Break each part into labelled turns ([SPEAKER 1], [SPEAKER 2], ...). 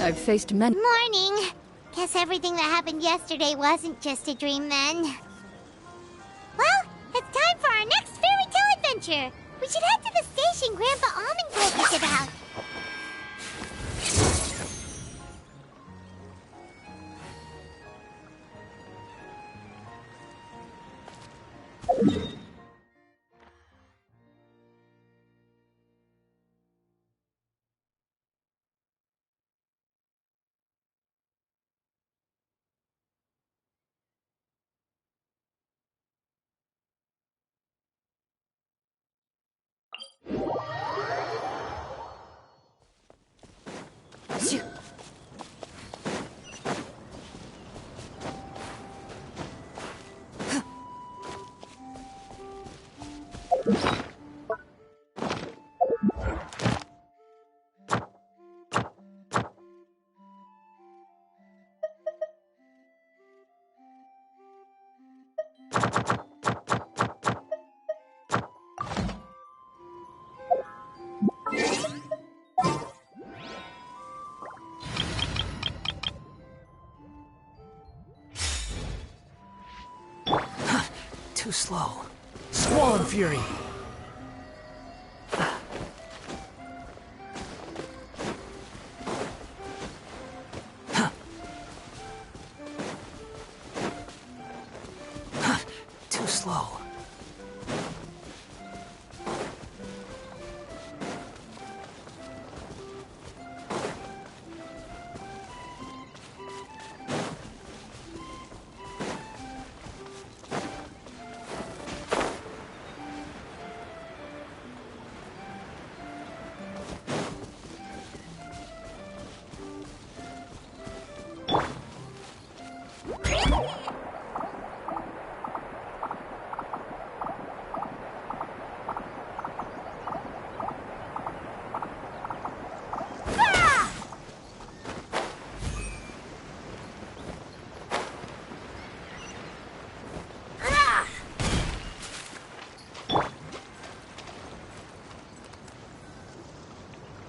[SPEAKER 1] I've faced many—
[SPEAKER 2] Morning! Guess everything that happened yesterday wasn't just a dream then. Well, it's time for our next fairy tale adventure! We should head to the station Grandpa Almond told us about.
[SPEAKER 3] Too slow. Squall Fury! Too slow.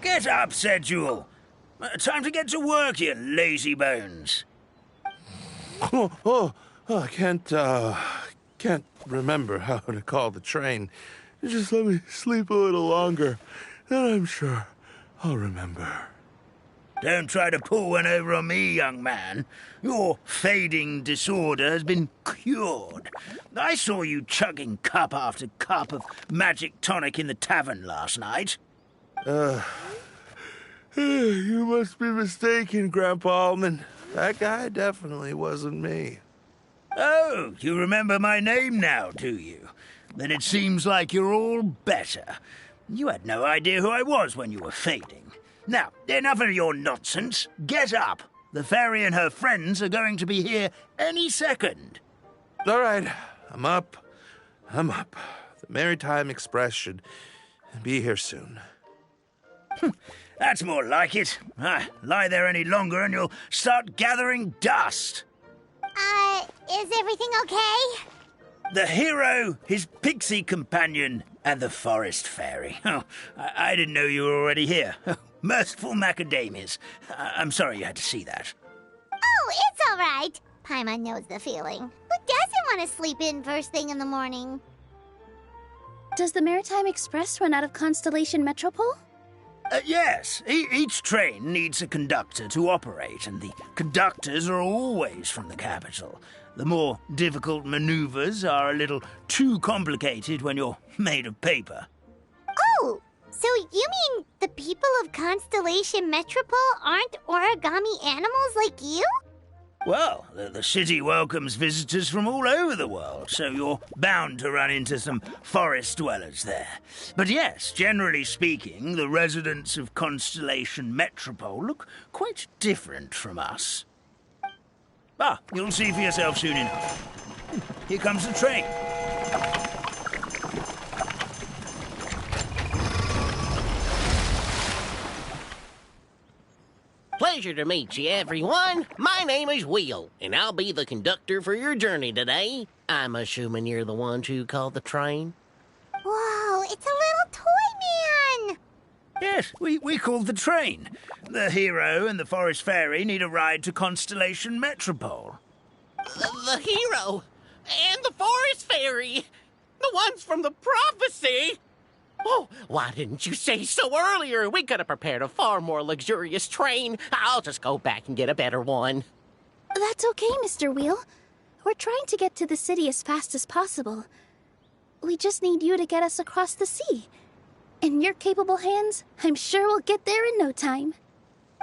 [SPEAKER 4] Get up, said Jewel. Time to get to work, you lazy bones.
[SPEAKER 5] I can't remember how to call the train. Just let me sleep a little longer, then I'm sure I'll remember.
[SPEAKER 4] Don't try to pull one over on me, young man. Your fading disorder has been cured. I saw you chugging cup after cup of magic tonic in the tavern last night.
[SPEAKER 5] You must be mistaken, Grandpa Almond. That guy definitely wasn't me.
[SPEAKER 4] Oh, you remember my name now, do you? Then it seems like you're all better. You had no idea who I was when you were fading. Now, enough of your nonsense. Get up. The fairy and her friends are going to be here any second.
[SPEAKER 5] All right, I'm up. The Maritime Express should be here soon.
[SPEAKER 4] That's more like it. Lie there any longer and you'll start gathering dust.
[SPEAKER 2] Is everything okay?
[SPEAKER 4] The hero, his pixie companion, and the forest fairy. Oh, I didn't know you were already here. Merciful macadamias. I'm sorry you had to see that.
[SPEAKER 2] Oh, it's all right. Paimon knows the feeling. Who doesn't want to sleep in first thing in the morning?
[SPEAKER 6] Does the Maritime Express run out of Constellation Metropole?
[SPEAKER 4] Yes, each train needs a conductor to operate, and the conductors are always from the capital. The more difficult maneuvers are a little too complicated when you're made of paper.
[SPEAKER 2] Oh, so you mean the people of Constellation Metropole aren't origami animals like you?
[SPEAKER 4] Well, the city welcomes visitors from all over the world, so you're bound to run into some forest dwellers there. But yes, generally speaking, the residents of Constellation Metropole look quite different from us. You'll see for yourself soon enough. Here comes the train.
[SPEAKER 7] Pleasure to meet you, everyone. My name is Will, and I'll be the conductor for your journey today. I'm assuming you're the ones who called the train?
[SPEAKER 2] Whoa, it's a little toy man!
[SPEAKER 4] Yes, we called the train. The hero and the forest fairy need a ride to Constellation Metropole.
[SPEAKER 7] The hero and the forest fairy, the ones from the prophecy. Oh, why didn't you say so earlier? We could have prepared a far more luxurious train. I'll just go back and get a better one.
[SPEAKER 6] That's okay, Mr. Wheel. We're trying to get to the city as fast as possible. We just need you to get us across the sea. In your capable hands, I'm sure we'll get there in no time.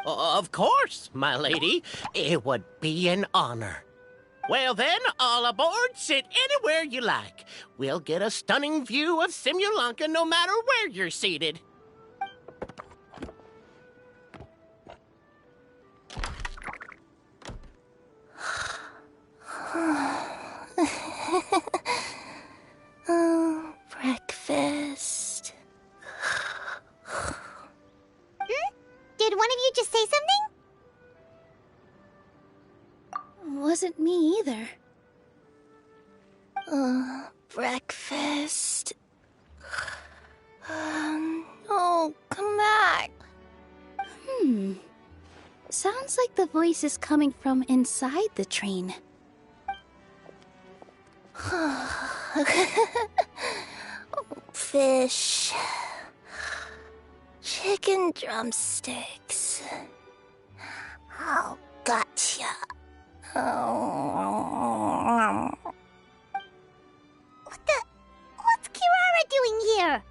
[SPEAKER 7] Of course, my lady. It would be an honor. Well then, all aboard, sit anywhere you like. We'll get a stunning view of Simulanka no matter where you're seated.
[SPEAKER 6] Oh, breakfast.
[SPEAKER 2] Did one of you just say something?
[SPEAKER 6] Wasn't me either. Breakfast. Oh, come back. Sounds like the voice is coming from inside the train. Fish. Chicken drumsticks. Oh, gotcha.
[SPEAKER 2] What's Kirara doing here?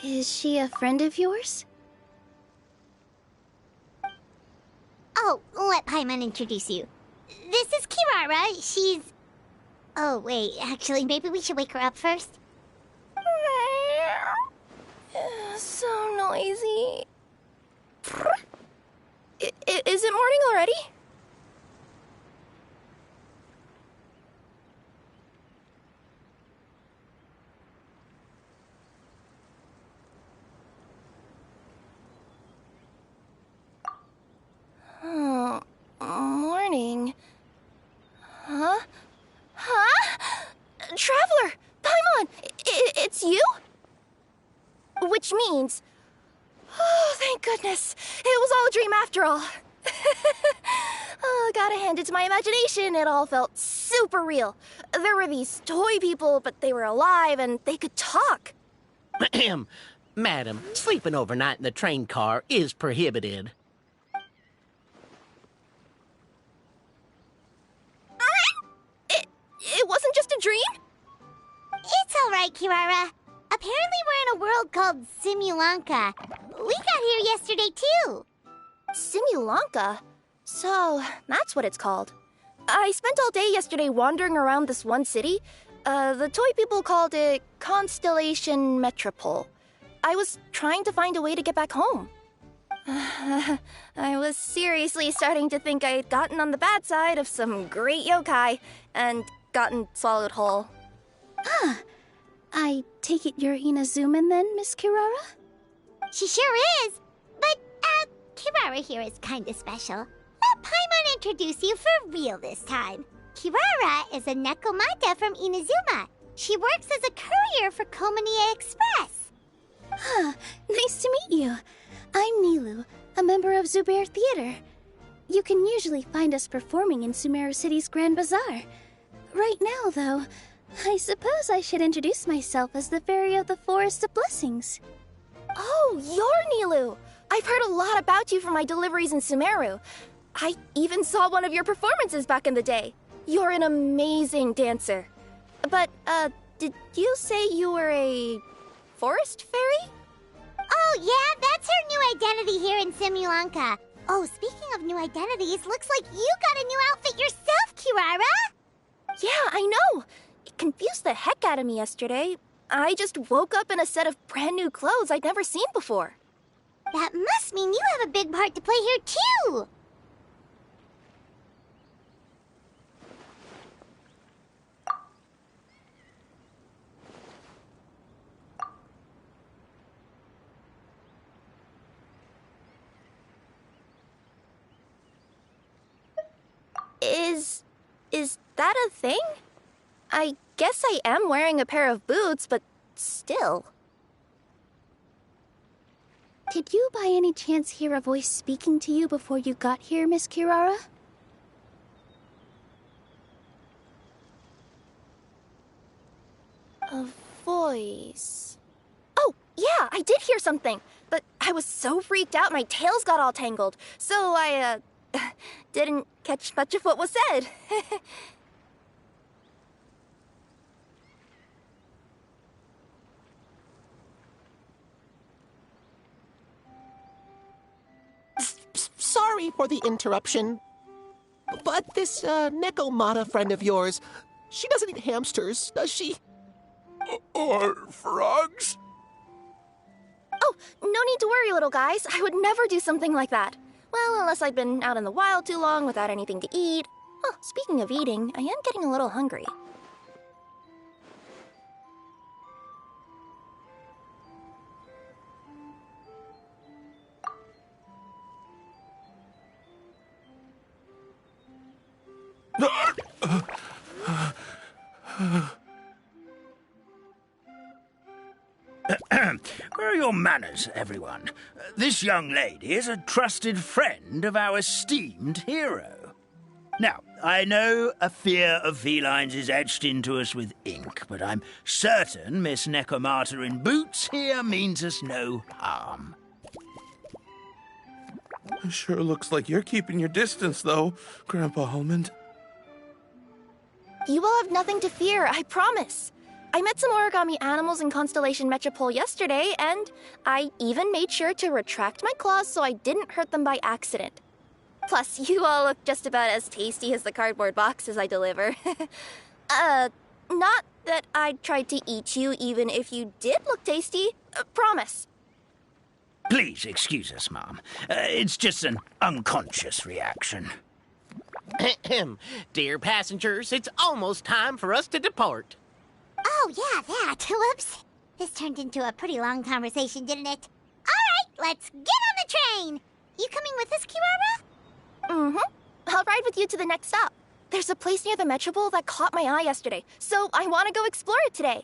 [SPEAKER 6] Is she a friend of yours?
[SPEAKER 2] Oh, let Paimon introduce you. This is Kirara. She's... Oh, wait. Actually, maybe we should wake her up first.
[SPEAKER 6] So noisy. Is it morning already? Oh, morning. Huh? Traveler! Paimon! It's you? Which means... Oh, thank goodness. It was all a dream after all. Oh, gotta hand it to my imagination. It all felt super real. There were these toy people, but they were alive and they could talk.
[SPEAKER 7] Madam, sleeping overnight in the train car is prohibited.
[SPEAKER 6] It wasn't just a dream?
[SPEAKER 2] It's all right, Kirara. Apparently we're in a world called Simulanka. We got here yesterday, too.
[SPEAKER 6] Simulanka? So, that's what it's called. I spent all day yesterday wandering around this one city. The toy people called it Constellation Metropole. I was trying to find a way to get back home. I was seriously starting to think I'd gotten on the bad side of some great yokai and gotten swallowed whole. I take it you're Inazuman then, Miss Kirara?
[SPEAKER 2] She sure is. But, Kirara here is kinda special. Let Paimon introduce you for real this time. Kirara is a Nekomata from Inazuma. She works as a courier for Komania Express.
[SPEAKER 8] Huh, nice to meet you. I'm Nilu, a member of Zubair Theater. You can usually find us performing in Sumeru City's Grand Bazaar. Right now, though, I suppose I should introduce myself as the Fairy of the Forest of Blessings.
[SPEAKER 6] Oh, you're Nilu! I've heard a lot about you from my deliveries in Sumeru. I even saw one of your performances back in the day. You're an amazing dancer. But, did you say you were a forest fairy?
[SPEAKER 2] Oh, yeah, that's her new identity here in Simulanka. Oh, speaking of new identities, looks like you got a new outfit yourself, Kirara!
[SPEAKER 6] Yeah, I know. It confused the heck out of me yesterday. I just woke up in a set of brand new clothes I'd never seen before.
[SPEAKER 2] That must mean you have a big part to play here, too!
[SPEAKER 6] Is that a thing? I guess I am wearing a pair of boots, but still.
[SPEAKER 8] Did you by any chance hear a voice speaking to you before you got here, Miss Kirara?
[SPEAKER 6] A voice... Oh, yeah, I did hear something, but I was so freaked out my tails got all tangled, so I, didn't catch much of what was said.
[SPEAKER 7] Sorry for the interruption. But this, Nekomata friend of yours, she doesn't eat hamsters, does she?
[SPEAKER 5] Or frogs?
[SPEAKER 6] Oh, no need to worry, little guys. I would never do something like that. Well, unless I've been out in the wild too long without anything to eat. Oh, speaking of eating, I am getting a little hungry.
[SPEAKER 4] Where are your manners, everyone? This young lady is a trusted friend of our esteemed hero. Now, I know a fear of felines is etched into us with ink, but I'm certain Miss Nekomata in boots here means us no harm.
[SPEAKER 5] Sure looks like you're keeping your distance, though, Grandpa Almond.
[SPEAKER 6] You will have nothing to fear, I promise. I met some origami animals in Constellation Metropole yesterday, and I even made sure to retract my claws so I didn't hurt them by accident. Plus, you all look just about as tasty as the cardboard boxes I deliver. Not that I'd try to eat you even if you did look tasty. Promise.
[SPEAKER 4] Please excuse us, Mom. It's just an unconscious reaction.
[SPEAKER 7] Dear passengers, it's almost time for us to depart.
[SPEAKER 2] Oh, yeah, that. Whoops. This turned into a pretty long conversation, didn't it? All right, let's get on the train. You coming with us, Kirara?
[SPEAKER 6] Mm-hmm. I'll ride with you to the next stop. There's a place near the Metropole that caught my eye yesterday, so I want to go explore it today.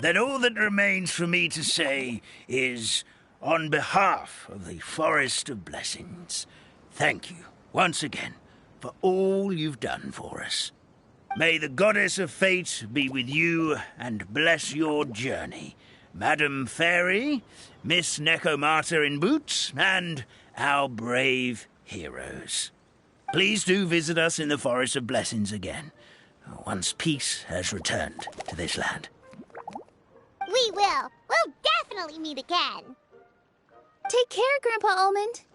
[SPEAKER 4] Then all that remains for me to say is, on behalf of the Forest of Blessings, thank you once again for all you've done for us. May the goddess of fate be with you and bless your journey, Madam Fairy, Miss Nekomata in boots, and our brave heroes. Please do visit us in the Forest of Blessings again, once peace has returned to this land.
[SPEAKER 2] We will. We'll definitely meet again.
[SPEAKER 8] Take care, Grandpa Almond.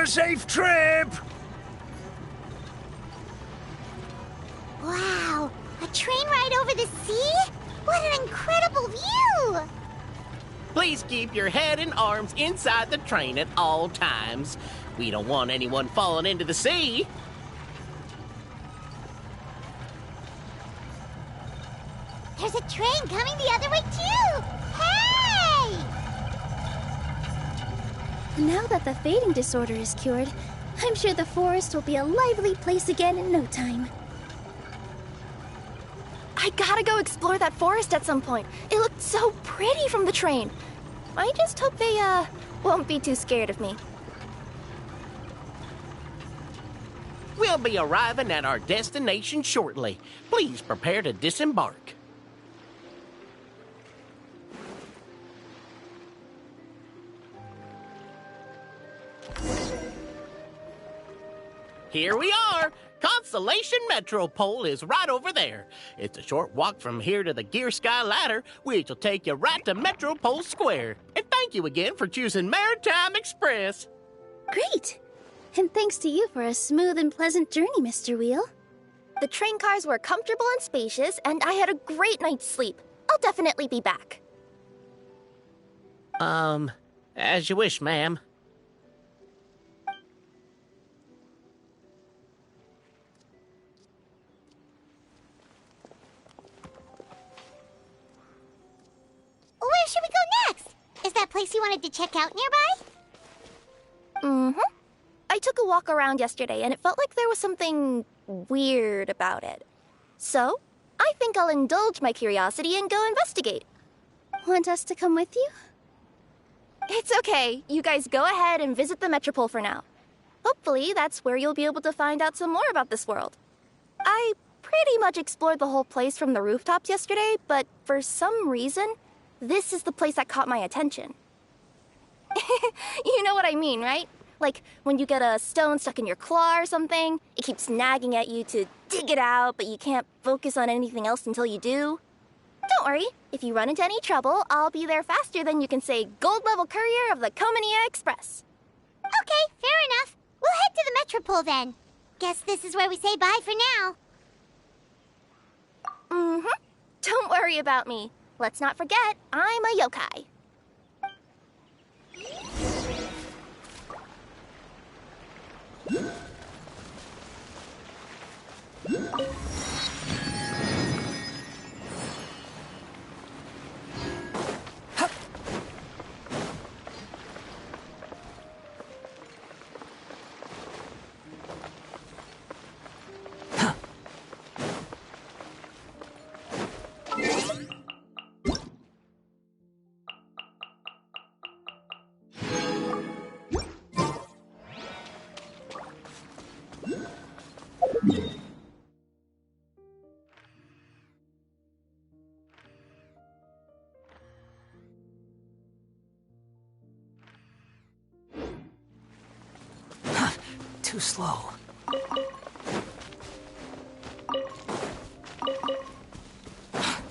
[SPEAKER 4] a safe trip!
[SPEAKER 2] Wow, a train ride over the sea? What an incredible view!
[SPEAKER 7] Please keep your head and arms inside the train at all times. We don't want anyone falling into the sea.
[SPEAKER 2] There's a train coming the other way, too! Hey!
[SPEAKER 8] Now that the fading disorder is cured, I'm sure the forest will be a lively place again in no time.
[SPEAKER 6] I gotta go explore that forest at some point. It looked so pretty from the train. I just hope they, won't be too scared of me.
[SPEAKER 7] We'll be arriving at our destination shortly. Please prepare to disembark. Here we are! Constellation Metropole is right over there. It's a short walk from here to the Gear Sky Ladder, which will take you right to Metropole Square. And thank you again for choosing Maritime Express.
[SPEAKER 8] Great! And thanks to you for a smooth and pleasant journey, Mr. Wheel.
[SPEAKER 6] The train cars were comfortable and spacious, and I had a great night's sleep. I'll definitely be back.
[SPEAKER 7] As you wish, ma'am.
[SPEAKER 2] Where should we go next? Is that place you wanted to check out nearby?
[SPEAKER 6] Mm-hmm. I took a walk around yesterday, and it felt like there was something weird about it. So, I think I'll indulge my curiosity and go investigate.
[SPEAKER 8] Want us to come with you?
[SPEAKER 6] It's okay. You guys go ahead and visit the Metropole for now. Hopefully, that's where you'll be able to find out some more about this world. I pretty much explored the whole place from the rooftops yesterday, but for some reason, this is the place that caught my attention. You know what I mean, right? Like, when you get a stone stuck in your claw or something, it keeps nagging at you to dig it out, but you can't focus on anything else until you do. Don't worry, if you run into any trouble, I'll be there faster than you can say gold-level courier of the Comania Express.
[SPEAKER 2] Okay, fair enough. We'll head to the Metropole then. Guess this is where we say bye for now.
[SPEAKER 6] Mm-hmm. Don't worry about me. Let's not forget, I'm a yokai.
[SPEAKER 3] Too slow.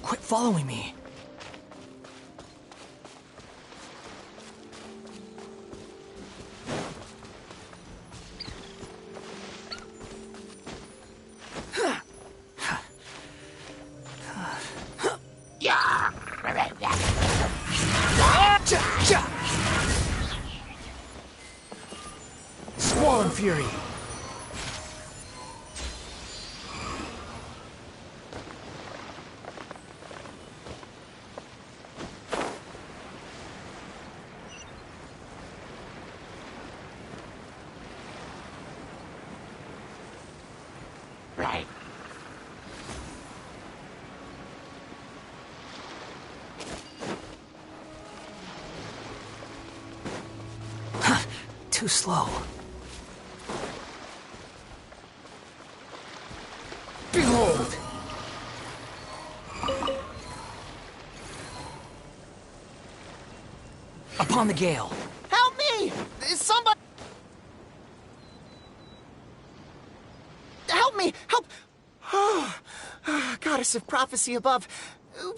[SPEAKER 3] Quit following me. Squall Fury.
[SPEAKER 7] Right.
[SPEAKER 3] Too slow. Behold! Upon the gale.
[SPEAKER 7] Help me! Somebody! Help me! Help! Oh, Goddess of prophecy above,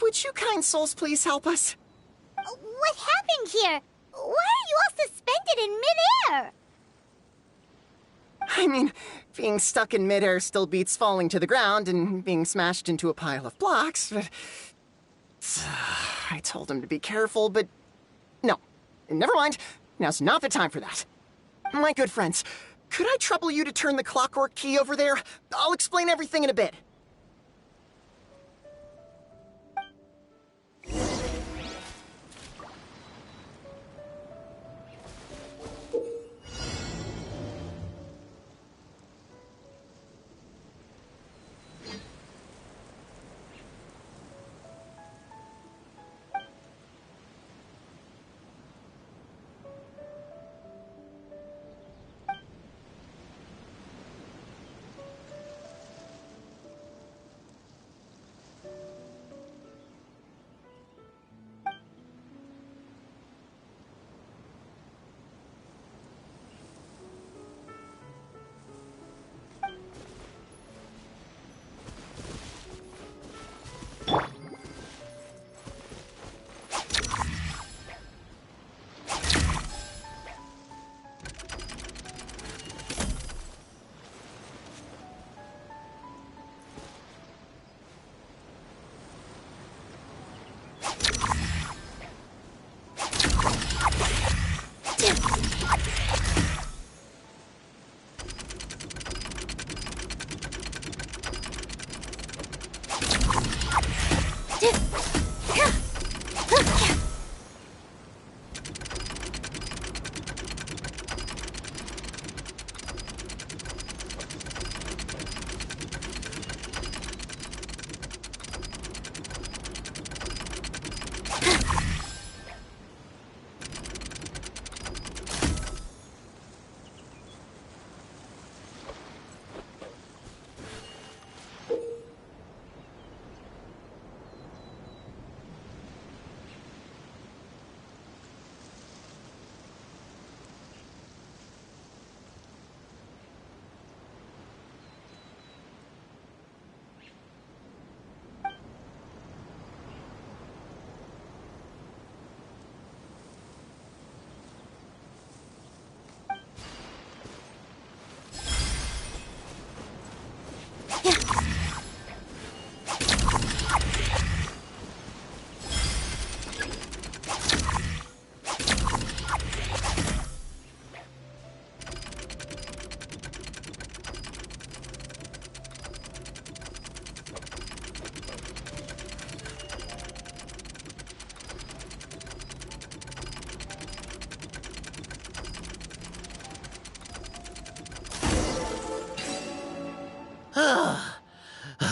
[SPEAKER 7] would you kind souls please help us?
[SPEAKER 2] What happened here? Why are you all suspended in midair?
[SPEAKER 9] I mean, being stuck in midair still beats falling to the ground and being smashed into a pile of blocks, but... I told him to be careful, but... No. Never mind. Now's not the time for that. My good friends, could I trouble you to turn the clockwork key over there? I'll explain everything in a bit.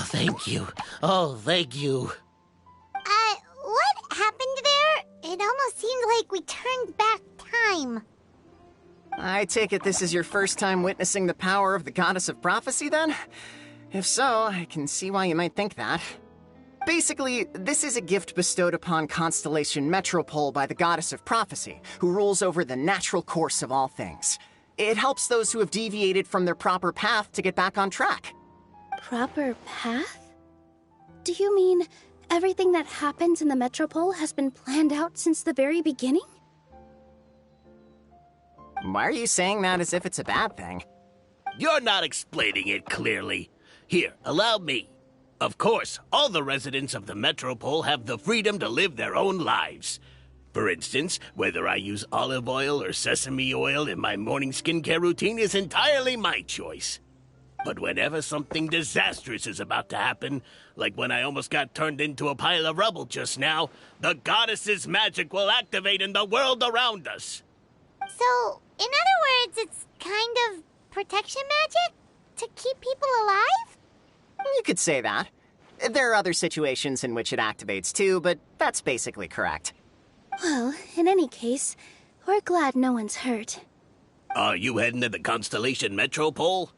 [SPEAKER 7] Thank you. Oh, thank you.
[SPEAKER 2] What happened there? It almost seemed like we turned back time.
[SPEAKER 9] I take it this is your first time witnessing the power of the Goddess of Prophecy, then? If so, I can see why you might think that. Basically, this is a gift bestowed upon Constellation Metropole by the Goddess of Prophecy, who rules over the natural course of all things. It helps those who have deviated from their proper path to get back on track.
[SPEAKER 8] Proper path? Do you mean everything that happens in the Metropole has been planned out since the very beginning?
[SPEAKER 9] Why are you saying that as if it's a bad thing?
[SPEAKER 7] You're not explaining it clearly. Here, allow me. Of course, all the residents of the Metropole have the freedom to live their own lives. For instance, whether I use olive oil or sesame oil in my morning skincare routine is entirely my choice. But whenever something disastrous is about to happen, like when I almost got turned into a pile of rubble just now, the goddess's magic will activate in the world around us.
[SPEAKER 2] So, in other words, it's kind of protection magic? To keep people alive?
[SPEAKER 9] You could say that. There are other situations in which it activates too, but that's basically correct.
[SPEAKER 8] Well, in any case, we're glad no one's hurt.
[SPEAKER 7] Are you heading to the Constellation Metropole?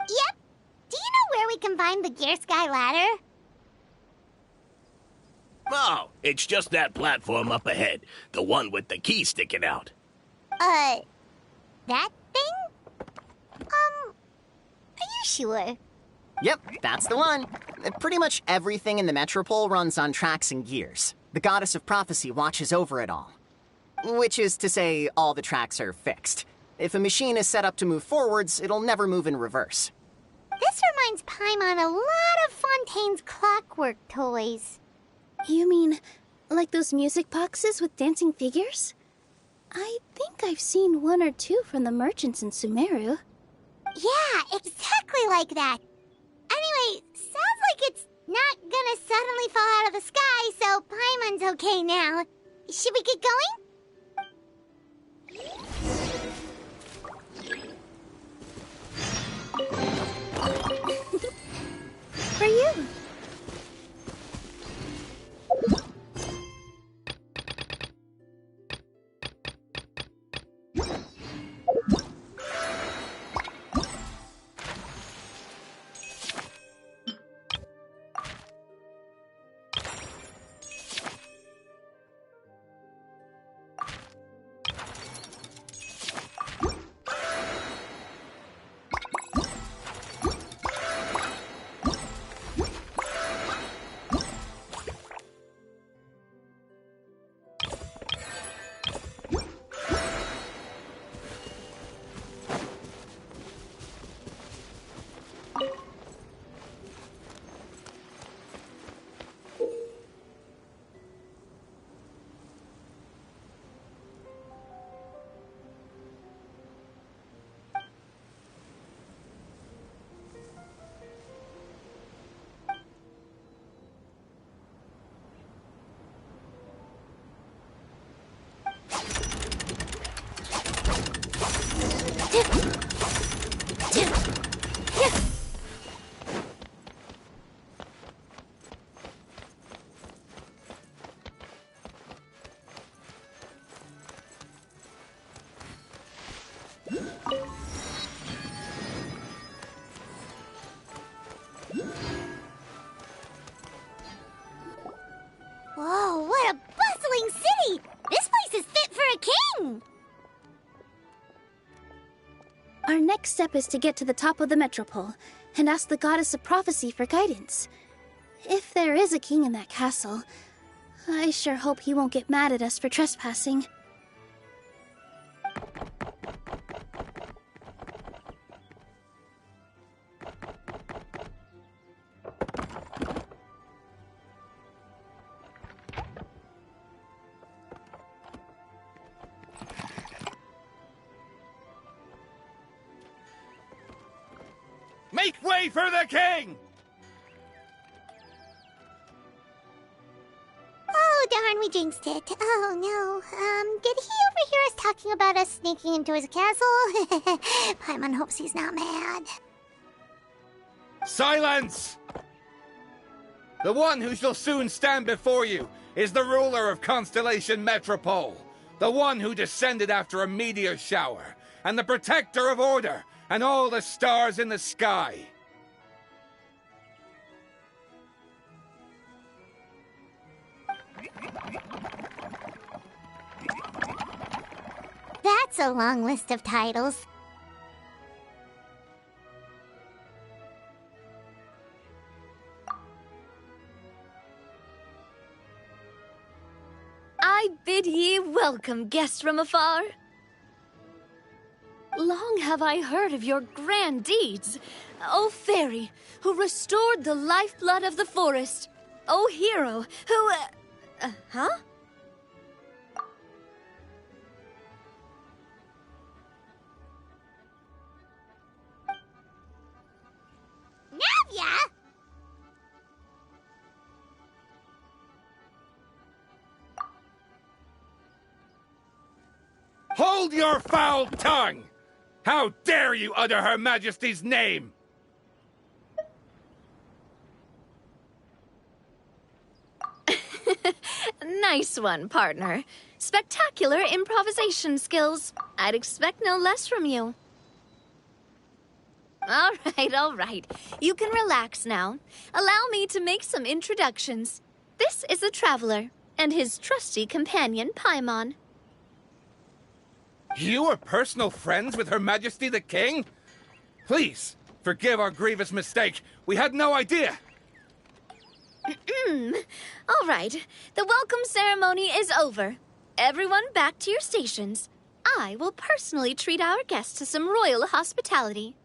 [SPEAKER 2] Yep. Do you know where we can find the Gear Sky ladder?
[SPEAKER 7] Oh, it's just that platform up ahead. The one with the key sticking out.
[SPEAKER 2] That thing? Are you sure?
[SPEAKER 9] Yep, that's the one. Pretty much everything in the Metropole runs on tracks and gears. The Goddess of Prophecy watches over it all. Which is to say, all the tracks are fixed. If a machine is set up to move forwards, it'll never move in reverse.
[SPEAKER 2] This reminds Paimon a lot of Fontaine's clockwork toys.
[SPEAKER 8] You mean like those music boxes with dancing figures? I think I've seen one or two from the merchants in Sumeru.
[SPEAKER 2] Yeah, exactly like that. Anyway, sounds like it's not gonna suddenly fall out of the sky, so Paimon's okay now. Should we get going?
[SPEAKER 8] For you.
[SPEAKER 2] Whoa, what a bustling city! This place is fit for a king!
[SPEAKER 8] Our next step is to get to the top of the metropole and ask the goddess of prophecy for guidance. If there is a king in that castle, I sure hope he won't get mad at us for trespassing.
[SPEAKER 5] Make way for the king!
[SPEAKER 2] Oh, darn, we jinxed it. Oh, no. Did he overhear us talking about us sneaking into his castle? Paimon hopes he's not mad.
[SPEAKER 5] Silence! The one who shall soon stand before you is the ruler of Constellation Metropole, the one who descended after a meteor shower, and the protector of order and all the stars in the sky.
[SPEAKER 2] That's a long list of titles.
[SPEAKER 1] I bid ye welcome, guests from afar. Long have I heard of your grand deeds, O fairy, who restored the lifeblood of the forest, O hero, who, huh?
[SPEAKER 2] Navia!
[SPEAKER 5] Hold your foul tongue! How dare you utter Her Majesty's name?
[SPEAKER 1] Nice one, partner. Spectacular improvisation skills. I'd expect no less from you. All right. You can relax now. Allow me to make some introductions. This is the Traveler, and his trusty companion, Paimon.
[SPEAKER 5] You are personal friends with Her Majesty the King? Please, forgive our grievous mistake. We had no idea.
[SPEAKER 1] All right. The welcome ceremony is over. Everyone back to your stations. I will personally treat our guests to some royal hospitality.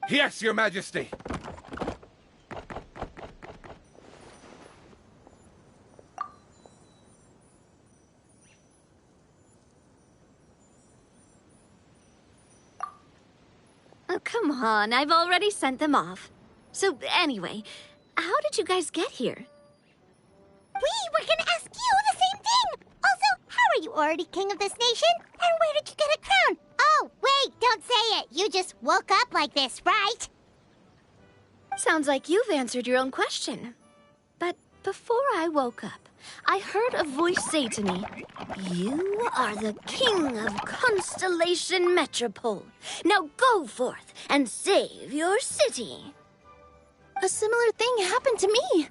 [SPEAKER 5] Yes, Your Majesty.
[SPEAKER 1] Oh, come on, I've already sent them off. So, anyway, how did you guys get here?
[SPEAKER 2] We were gonna ask you the same thing! Also, how are you already king of this nation? And where did you get a crown? Oh, wait, don't say it! You just woke up like this, right?
[SPEAKER 1] Sounds like you've answered your own question. But before I woke up, I heard a voice say to me, "You are the king of Constellation Metropole. Now go forth and save your city."
[SPEAKER 8] A similar thing happened to me.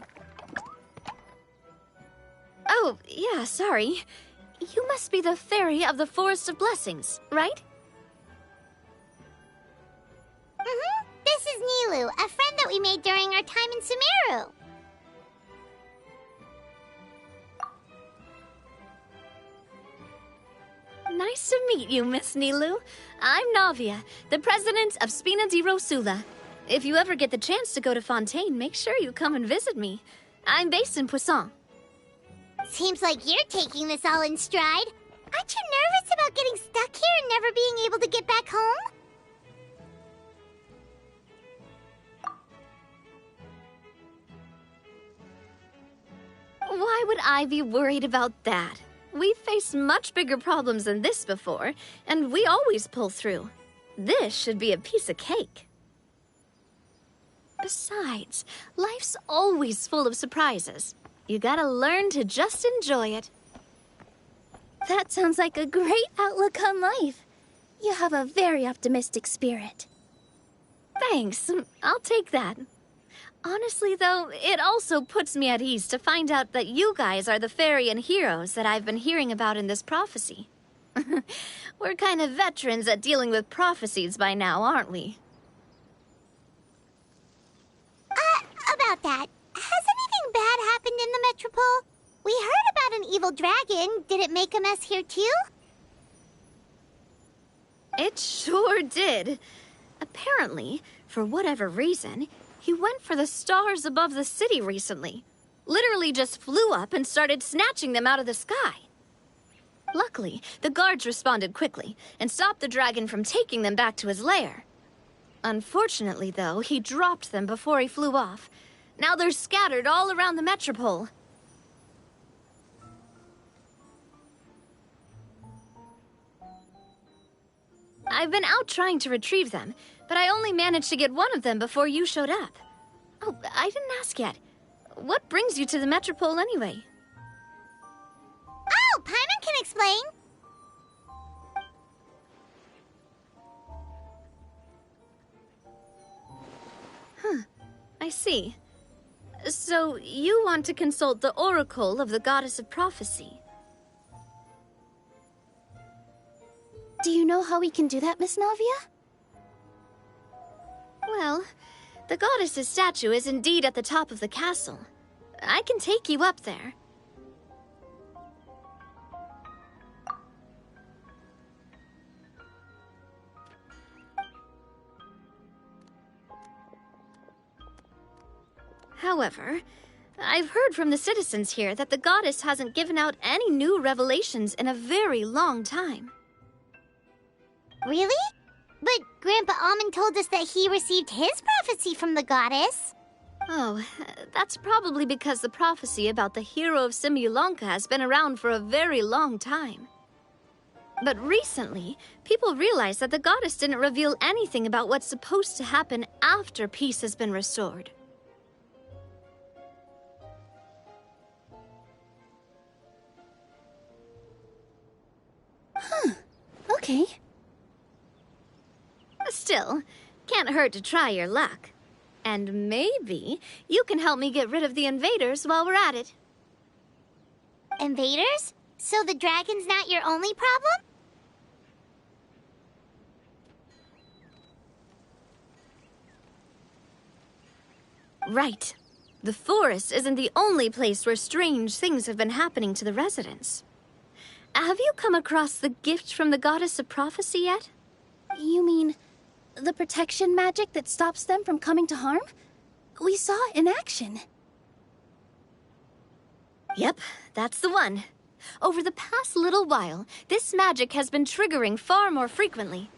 [SPEAKER 1] Oh, yeah, sorry. You must be the fairy of the Forest of Blessings, right?
[SPEAKER 2] Mm-hmm. This is Nilu, a friend that we made during our time in Sumeru.
[SPEAKER 1] Nice to meet you, Miss Nilu. I'm Navia, the president of Spina di Rosula. If you ever get the chance to go to Fontaine, make sure you come and visit me. I'm based in Poisson.
[SPEAKER 2] Seems like you're taking this all in stride. Aren't you nervous about getting stuck here and never being able to get back home?
[SPEAKER 1] Why would I be worried about that? We've faced much bigger problems than this before, and we always pull through. This should be a piece of cake. Besides, life's always full of surprises. You gotta learn to just enjoy it.
[SPEAKER 8] That sounds like a great outlook on life. You have a very optimistic spirit.
[SPEAKER 1] Thanks, I'll take that. Honestly, though, it also puts me at ease to find out that you guys are the fairy and heroes that I've been hearing about in this prophecy. We're kind of veterans at dealing with prophecies by now, aren't we?
[SPEAKER 2] About that, has anything bad happened in the Metropole? We heard about an evil dragon. Did it make a mess here too?
[SPEAKER 1] It sure did. Apparently, for whatever reason, he went for the stars above the city recently. Literally just flew up and started snatching them out of the sky. Luckily, the guards responded quickly and stopped the dragon from taking them back to his lair. Unfortunately, though, he dropped them before he flew off. Now they're scattered all around the Metropole. I've been out trying to retrieve them, but I only managed to get one of them before you showed up. Oh, I didn't ask yet. What brings you to the Metropole anyway?
[SPEAKER 2] Oh, Paimon can explain.
[SPEAKER 1] I see. So, you want to consult the oracle of the goddess of prophecy.
[SPEAKER 8] Do you know how we can do that, Miss Navia?
[SPEAKER 1] Well, the goddess's statue is indeed at the top of the castle. I can take you up there. However, I've heard from the citizens here that the goddess hasn't given out any new revelations in a very long time.
[SPEAKER 2] Really? But Grandpa Almond told us that he received his prophecy from the goddess.
[SPEAKER 1] Oh, that's probably because the prophecy about the hero of Simulanka has been around for a very long time. But recently, people realized that the goddess didn't reveal anything about what's supposed to happen after peace has been restored.
[SPEAKER 8] Okay.
[SPEAKER 1] Still, can't hurt to try your luck. And maybe you can help me get rid of the invaders while we're at it.
[SPEAKER 2] Invaders? So the dragon's not your only problem?
[SPEAKER 1] Right. The forest isn't the only place where strange things have been happening to the residents. have you come across the gift from the Goddess of Prophecy yet?
[SPEAKER 8] You mean the protection magic that stops them from coming to harm? We saw it in action.
[SPEAKER 1] Yep, that's the one. Over the past little while, this magic has been triggering far more frequently.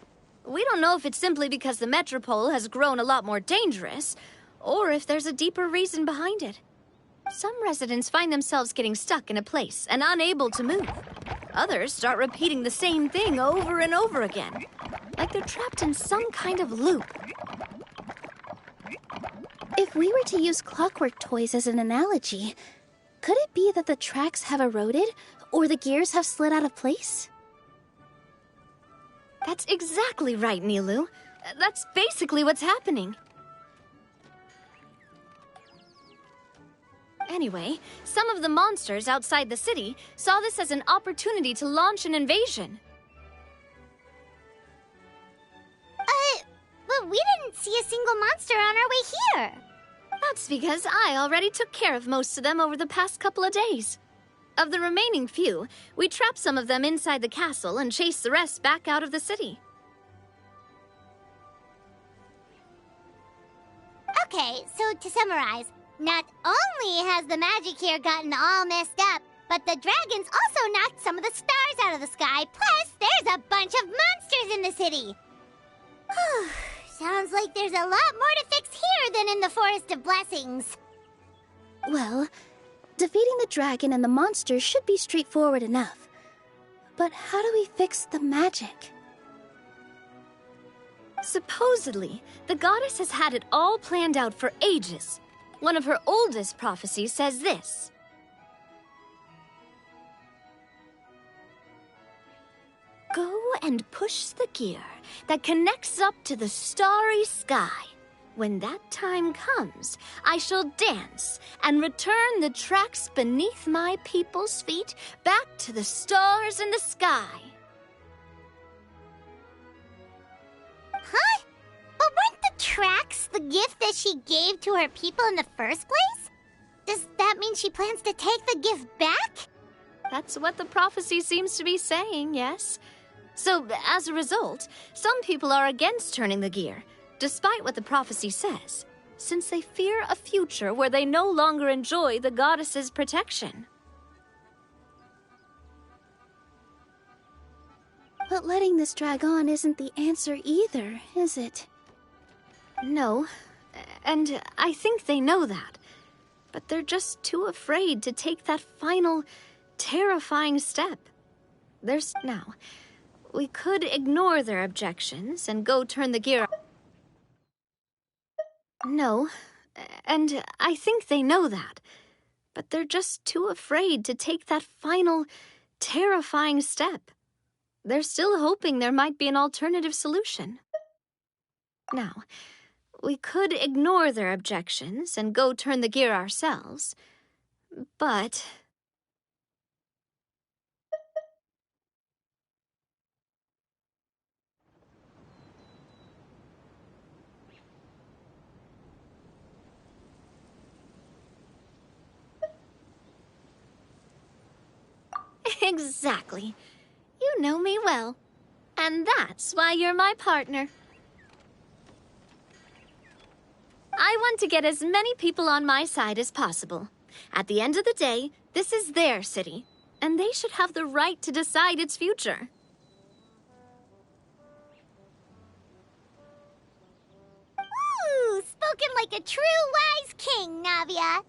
[SPEAKER 1] We don't know if it's simply because the Metropole has grown a lot more dangerous, or if there's a deeper reason behind it. Some residents find themselves getting stuck in a place and unable to move. Others start repeating the same thing over and over again, like they're trapped in some kind of loop.
[SPEAKER 8] If we were to use clockwork toys as an analogy, could it be that the tracks have eroded, or the gears have slid out of place?
[SPEAKER 1] That's exactly right, Nilu. That's basically what's happening. Anyway, some of the monsters outside the city saw this as an opportunity to launch an invasion.
[SPEAKER 2] But we didn't see a single monster on our way here.
[SPEAKER 1] That's because I already took care of most of them over the past couple of days. Of the remaining few, we trapped some of them inside the castle and chased the rest back out of the city.
[SPEAKER 2] Okay, so to summarize, not only has the magic here gotten all messed up, but the dragons also knocked some of the stars out of the sky, plus there's a bunch of monsters in the city. Sounds like there's a lot more to fix here than in the Forest of Blessings.
[SPEAKER 8] Well, defeating the dragon and the monsters should be straightforward enough. But how do we fix the magic?
[SPEAKER 1] Supposedly, the goddess has had it all planned out for ages. One of her oldest prophecies says this. Go and push the gear that connects up to the starry sky. When that time comes, I shall dance and return the tracks beneath my people's feet back to the stars in the sky.
[SPEAKER 2] Huh? But weren't the tracks the gift that she gave to her people in the first place? Does that mean she plans to take the gift back?
[SPEAKER 1] That's what the prophecy seems to be saying, yes. So, as a result, some people are against turning the gear, despite what the prophecy says, since they fear a future where they no longer enjoy the goddess's protection.
[SPEAKER 8] But letting this drag on isn't the answer either, is it?
[SPEAKER 1] No, and I think they know that. But they're just too afraid to take that final, terrifying step. Now, we could ignore their objections and go turn the gear. No, and I think they know that. But they're just too afraid to take that final, terrifying step. They're still hoping there might be an alternative solution. Now, we could ignore their objections and go turn the gear ourselves, but... Exactly. You know me well. And that's why you're my partner. I want to get as many people on my side as possible. At the end of the day, this is their city, and they should have the right to decide its future.
[SPEAKER 2] Ooh, spoken like a true wise king, Navia.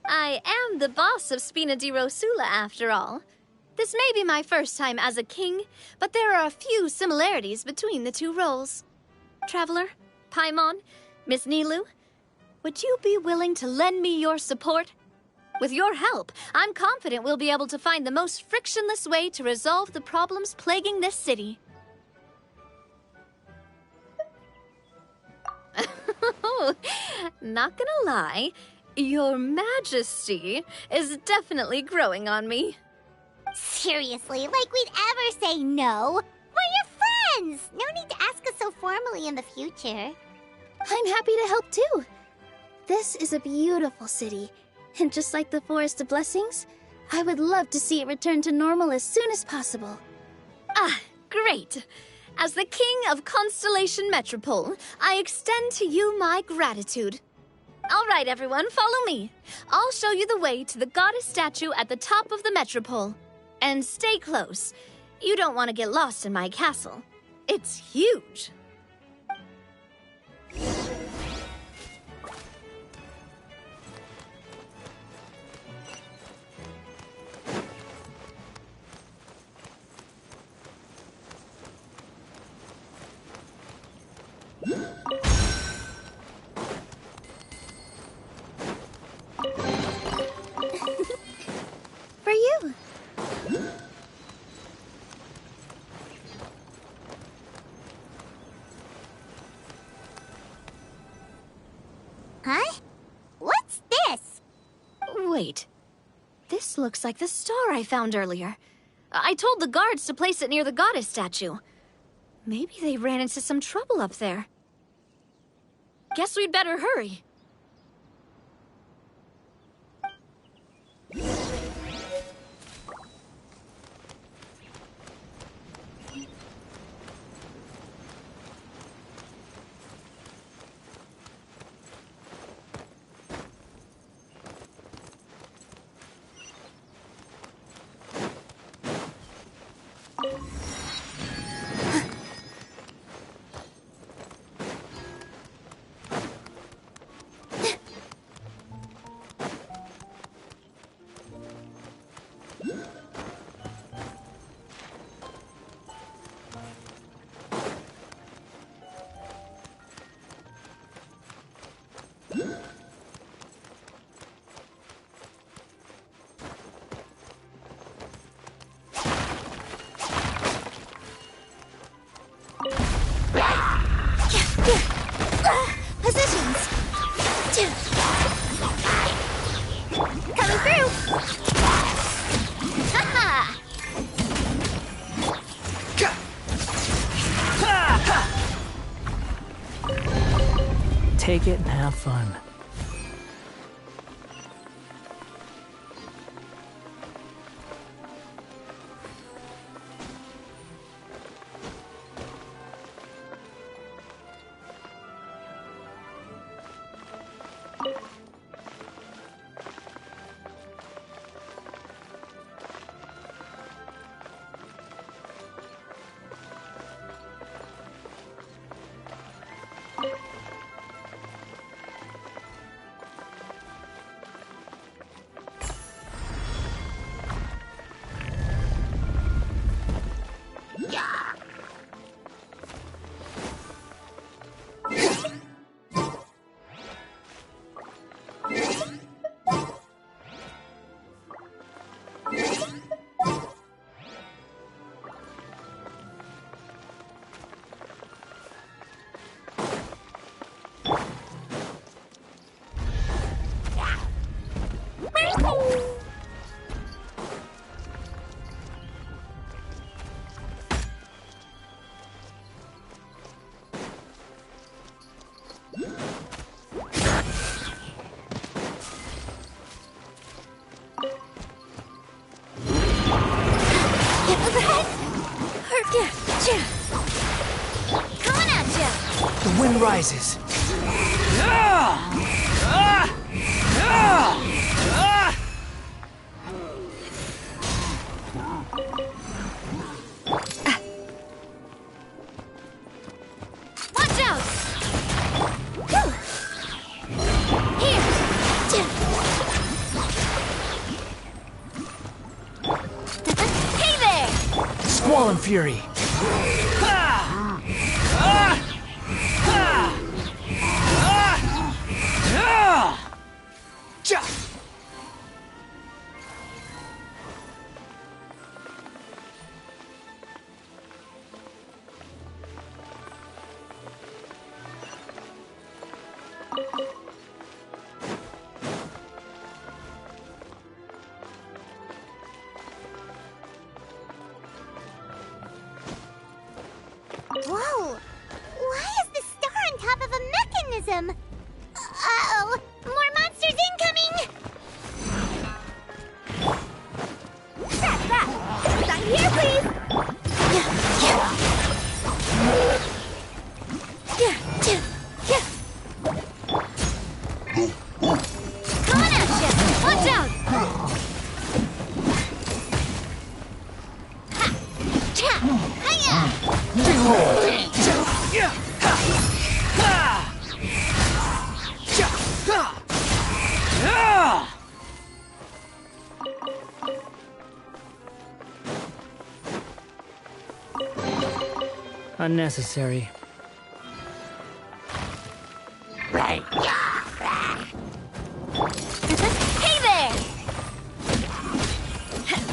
[SPEAKER 1] I am the boss of Spina di Rosula, after all. This may be my first time as a king, but there are a few similarities between the two roles. Traveler, Paimon, Miss Nilu, would you be willing to lend me your support? With your help, I'm confident we'll be able to find the most frictionless way to resolve the problems plaguing this city. Not gonna lie, Your Majesty is definitely growing on me.
[SPEAKER 2] Seriously, like we'd ever say no. We're your friends! No need to ask us so formally in the future.
[SPEAKER 8] I'm happy to help too. This is a beautiful city, and just like the Forest of Blessings, I would love to see it return to normal as soon as possible.
[SPEAKER 1] Ah, great. As the King of Constellation Metropole, I extend to you my gratitude. All right, everyone, follow me. I'll show you the way to the goddess statue at the top of the Metropole. And stay close. You don't want to get lost in my castle. It's huge.
[SPEAKER 8] For you.
[SPEAKER 2] Huh? What's this?
[SPEAKER 1] Wait. This looks like the star I found earlier. I told the guards to place it near the goddess statue. Maybe they ran into some trouble up there. Guess we'd better hurry.
[SPEAKER 8] Positions. Coming through.
[SPEAKER 1] Ha-ha!
[SPEAKER 3] Take it and have fun.
[SPEAKER 1] Coming at ya!
[SPEAKER 3] The wind rises.
[SPEAKER 1] Watch out! Here! Hey there!
[SPEAKER 3] Squall and fury.
[SPEAKER 2] Whoa! Why is the star on top of a mechanism? Uh-oh! More monsters incoming!
[SPEAKER 1] Coming at you! Watch out! Ha! Cha! Hiya!
[SPEAKER 3] Unnecessary.
[SPEAKER 7] Right.
[SPEAKER 1] Hey there!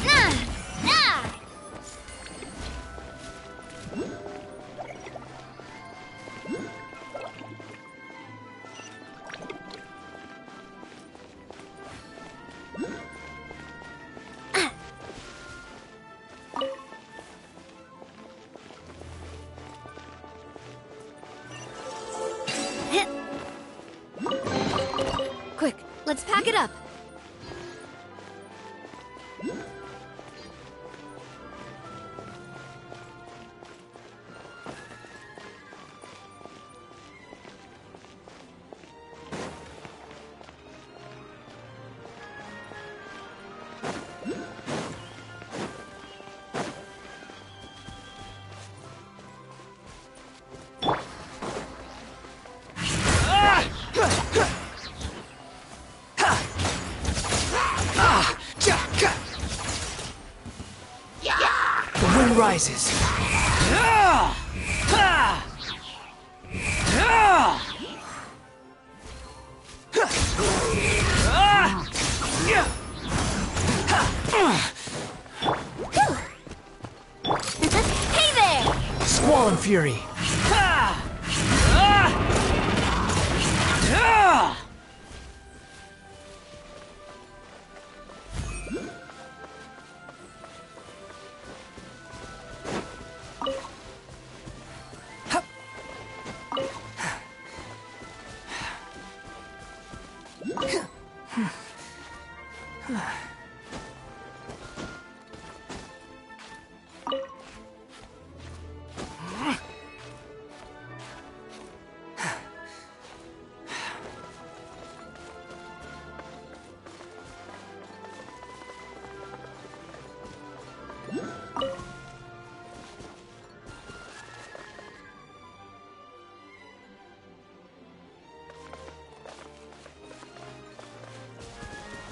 [SPEAKER 1] Nah! Nah! Quick, let's pack it up.
[SPEAKER 3] The wind rises.
[SPEAKER 1] Hey there!
[SPEAKER 3] Squall and fury.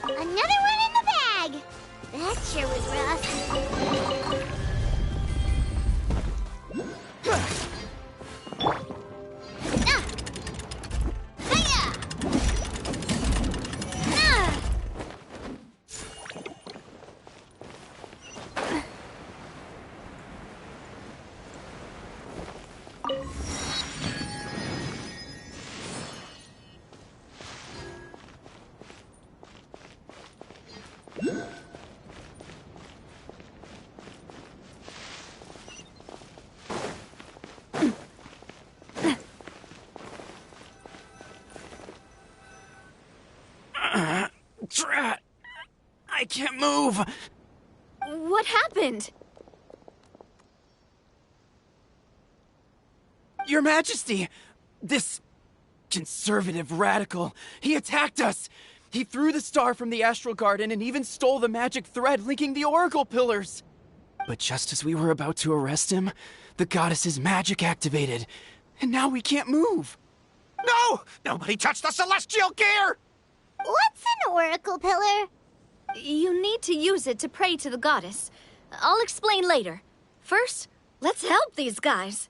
[SPEAKER 2] Another one in the bag! That sure was rough. Ah! Hiya! Ah!
[SPEAKER 3] Drat! I can't move.
[SPEAKER 1] What happened?
[SPEAKER 3] Your Majesty! This conservative radical, he attacked us! He threw the star from the Astral Garden and even stole the magic thread linking the Oracle Pillars! But just as we were about to arrest him, the goddess's magic activated, and now we can't move!
[SPEAKER 7] No! Nobody touched the celestial gear!
[SPEAKER 2] What's an oracle pillar?
[SPEAKER 1] You need to use it to pray to the goddess. I'll explain later. First, let's help these guys.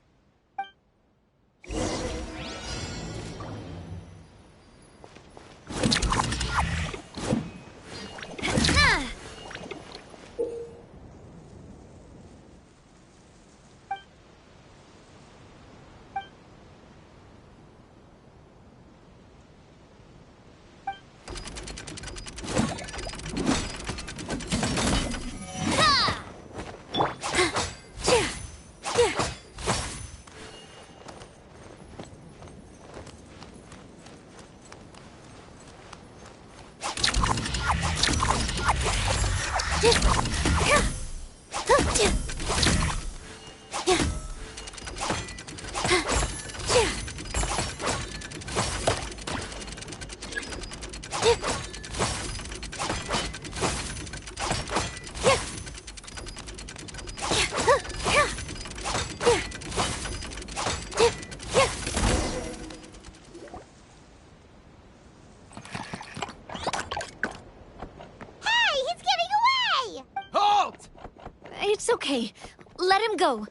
[SPEAKER 1] Okay, let him go.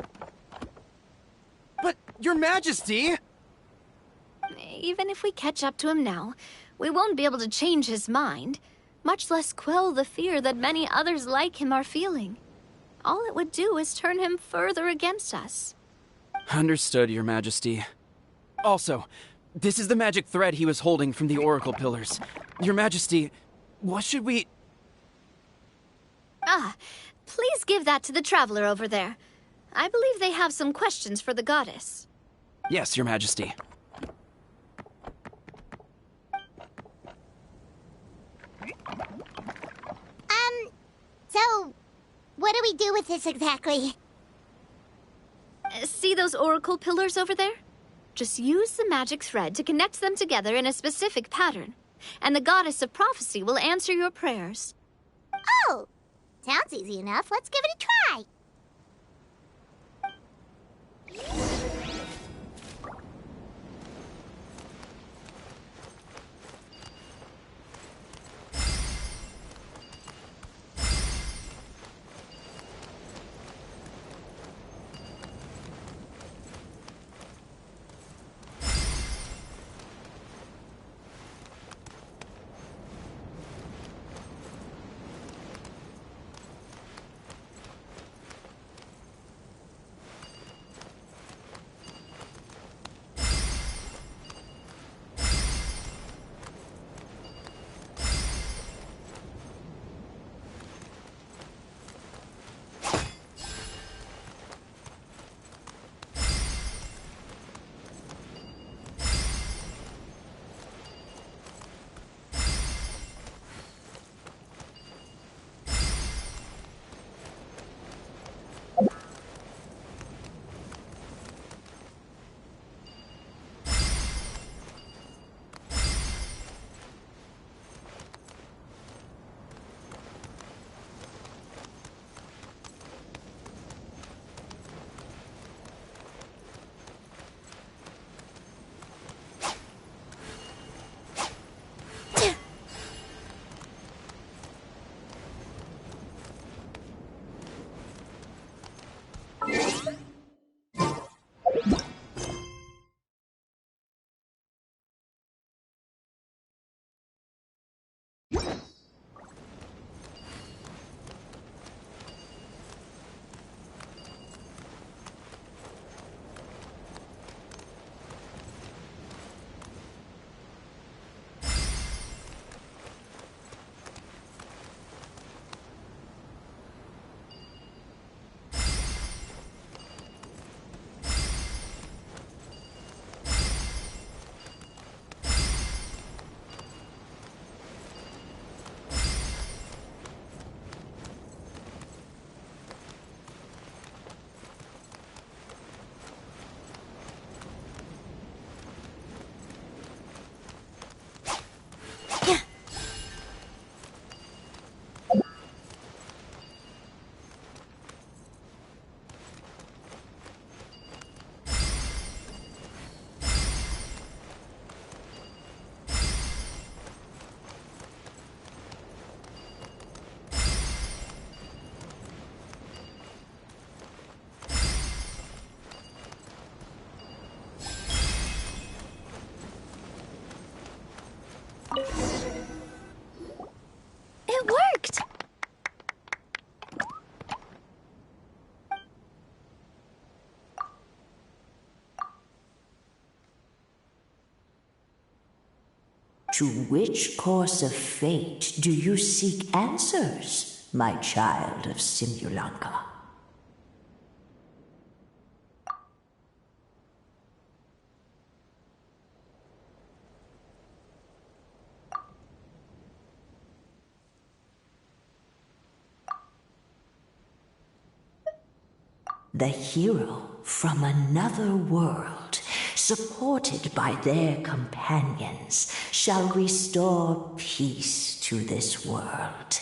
[SPEAKER 3] But, Your Majesty!
[SPEAKER 1] Even if we catch up to him now, we won't be able to change his mind, much less quell the fear that many others like him are feeling. All it would do is turn him further against us.
[SPEAKER 3] Understood, Your Majesty. Also, this is the magic thread he was holding from the Oracle Pillars. Your Majesty, what should we...
[SPEAKER 1] Please give that to the traveler over there. I believe they have some questions for the goddess.
[SPEAKER 3] Yes, Your Majesty.
[SPEAKER 2] So, what do we do with this exactly?
[SPEAKER 1] See those oracle pillars over there? Just use the magic thread to connect them together in a specific pattern, and the goddess of prophecy will answer your prayers.
[SPEAKER 2] Oh, sounds easy enough. Let's give it a try.
[SPEAKER 8] It worked!
[SPEAKER 10] To which course of fate do you seek answers, my child of Simulanka? The hero from another world, supported by their companions, shall restore peace to this world.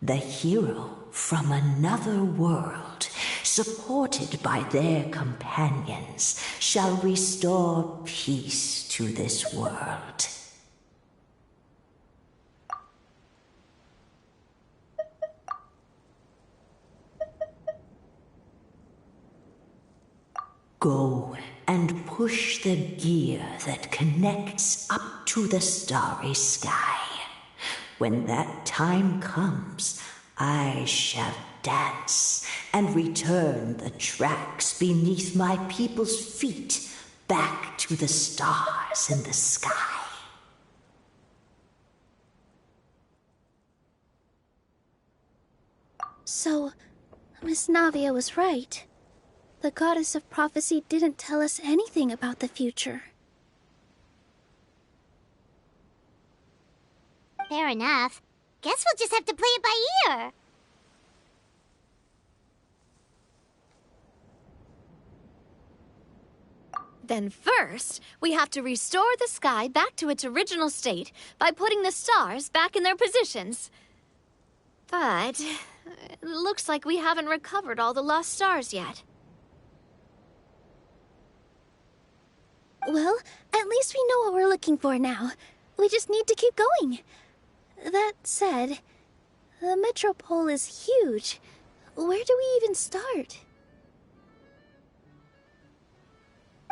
[SPEAKER 10] The hero from another world, supported by their companions, shall restore peace to this world. Go and push the gear that connects up to the starry sky. When that time comes, I shall dance and return the tracks beneath my people's feet back to the stars in the sky.
[SPEAKER 8] So, Miss Navia was right. The goddess of prophecy didn't tell us anything about the future.
[SPEAKER 2] Fair enough. Guess we'll just have to play it by ear.
[SPEAKER 1] Then first, we have to restore the sky back to its original state by putting the stars back in their positions. But it looks like we haven't recovered all the lost stars yet.
[SPEAKER 8] Well, at least we know what we're looking for now. We just need to keep going. That said, the metropole is huge. Where do we even start?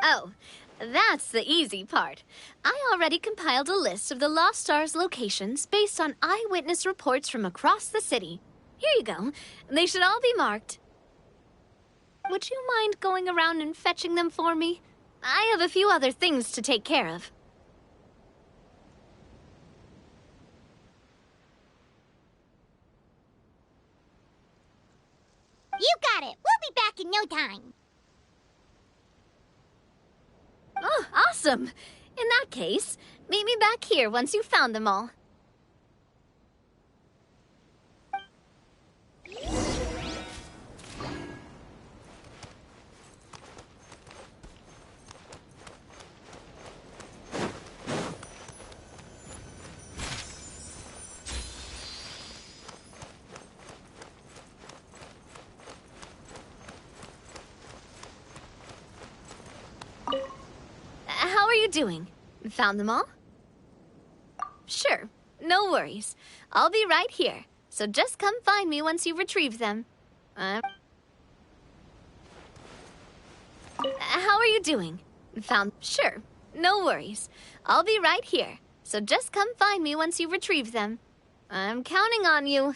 [SPEAKER 1] Oh, that's the easy part. I already compiled a list of the Lost Stars locations based on eyewitness reports from across the city. Here you go. They should all be marked. Would you mind going around and fetching them for me? I have a few other things to take care of.
[SPEAKER 2] You got it. We'll be back in no time.
[SPEAKER 1] Oh, awesome! In that case, meet me back here once you've found them all. How are you doing? Found them all? Sure, no worries. I'll be right here, so just come find me once you've retrieved them. How are you doing? Found... Sure, no worries. I'll be right here, so just come find me once you've retrieved them. I'm counting on you.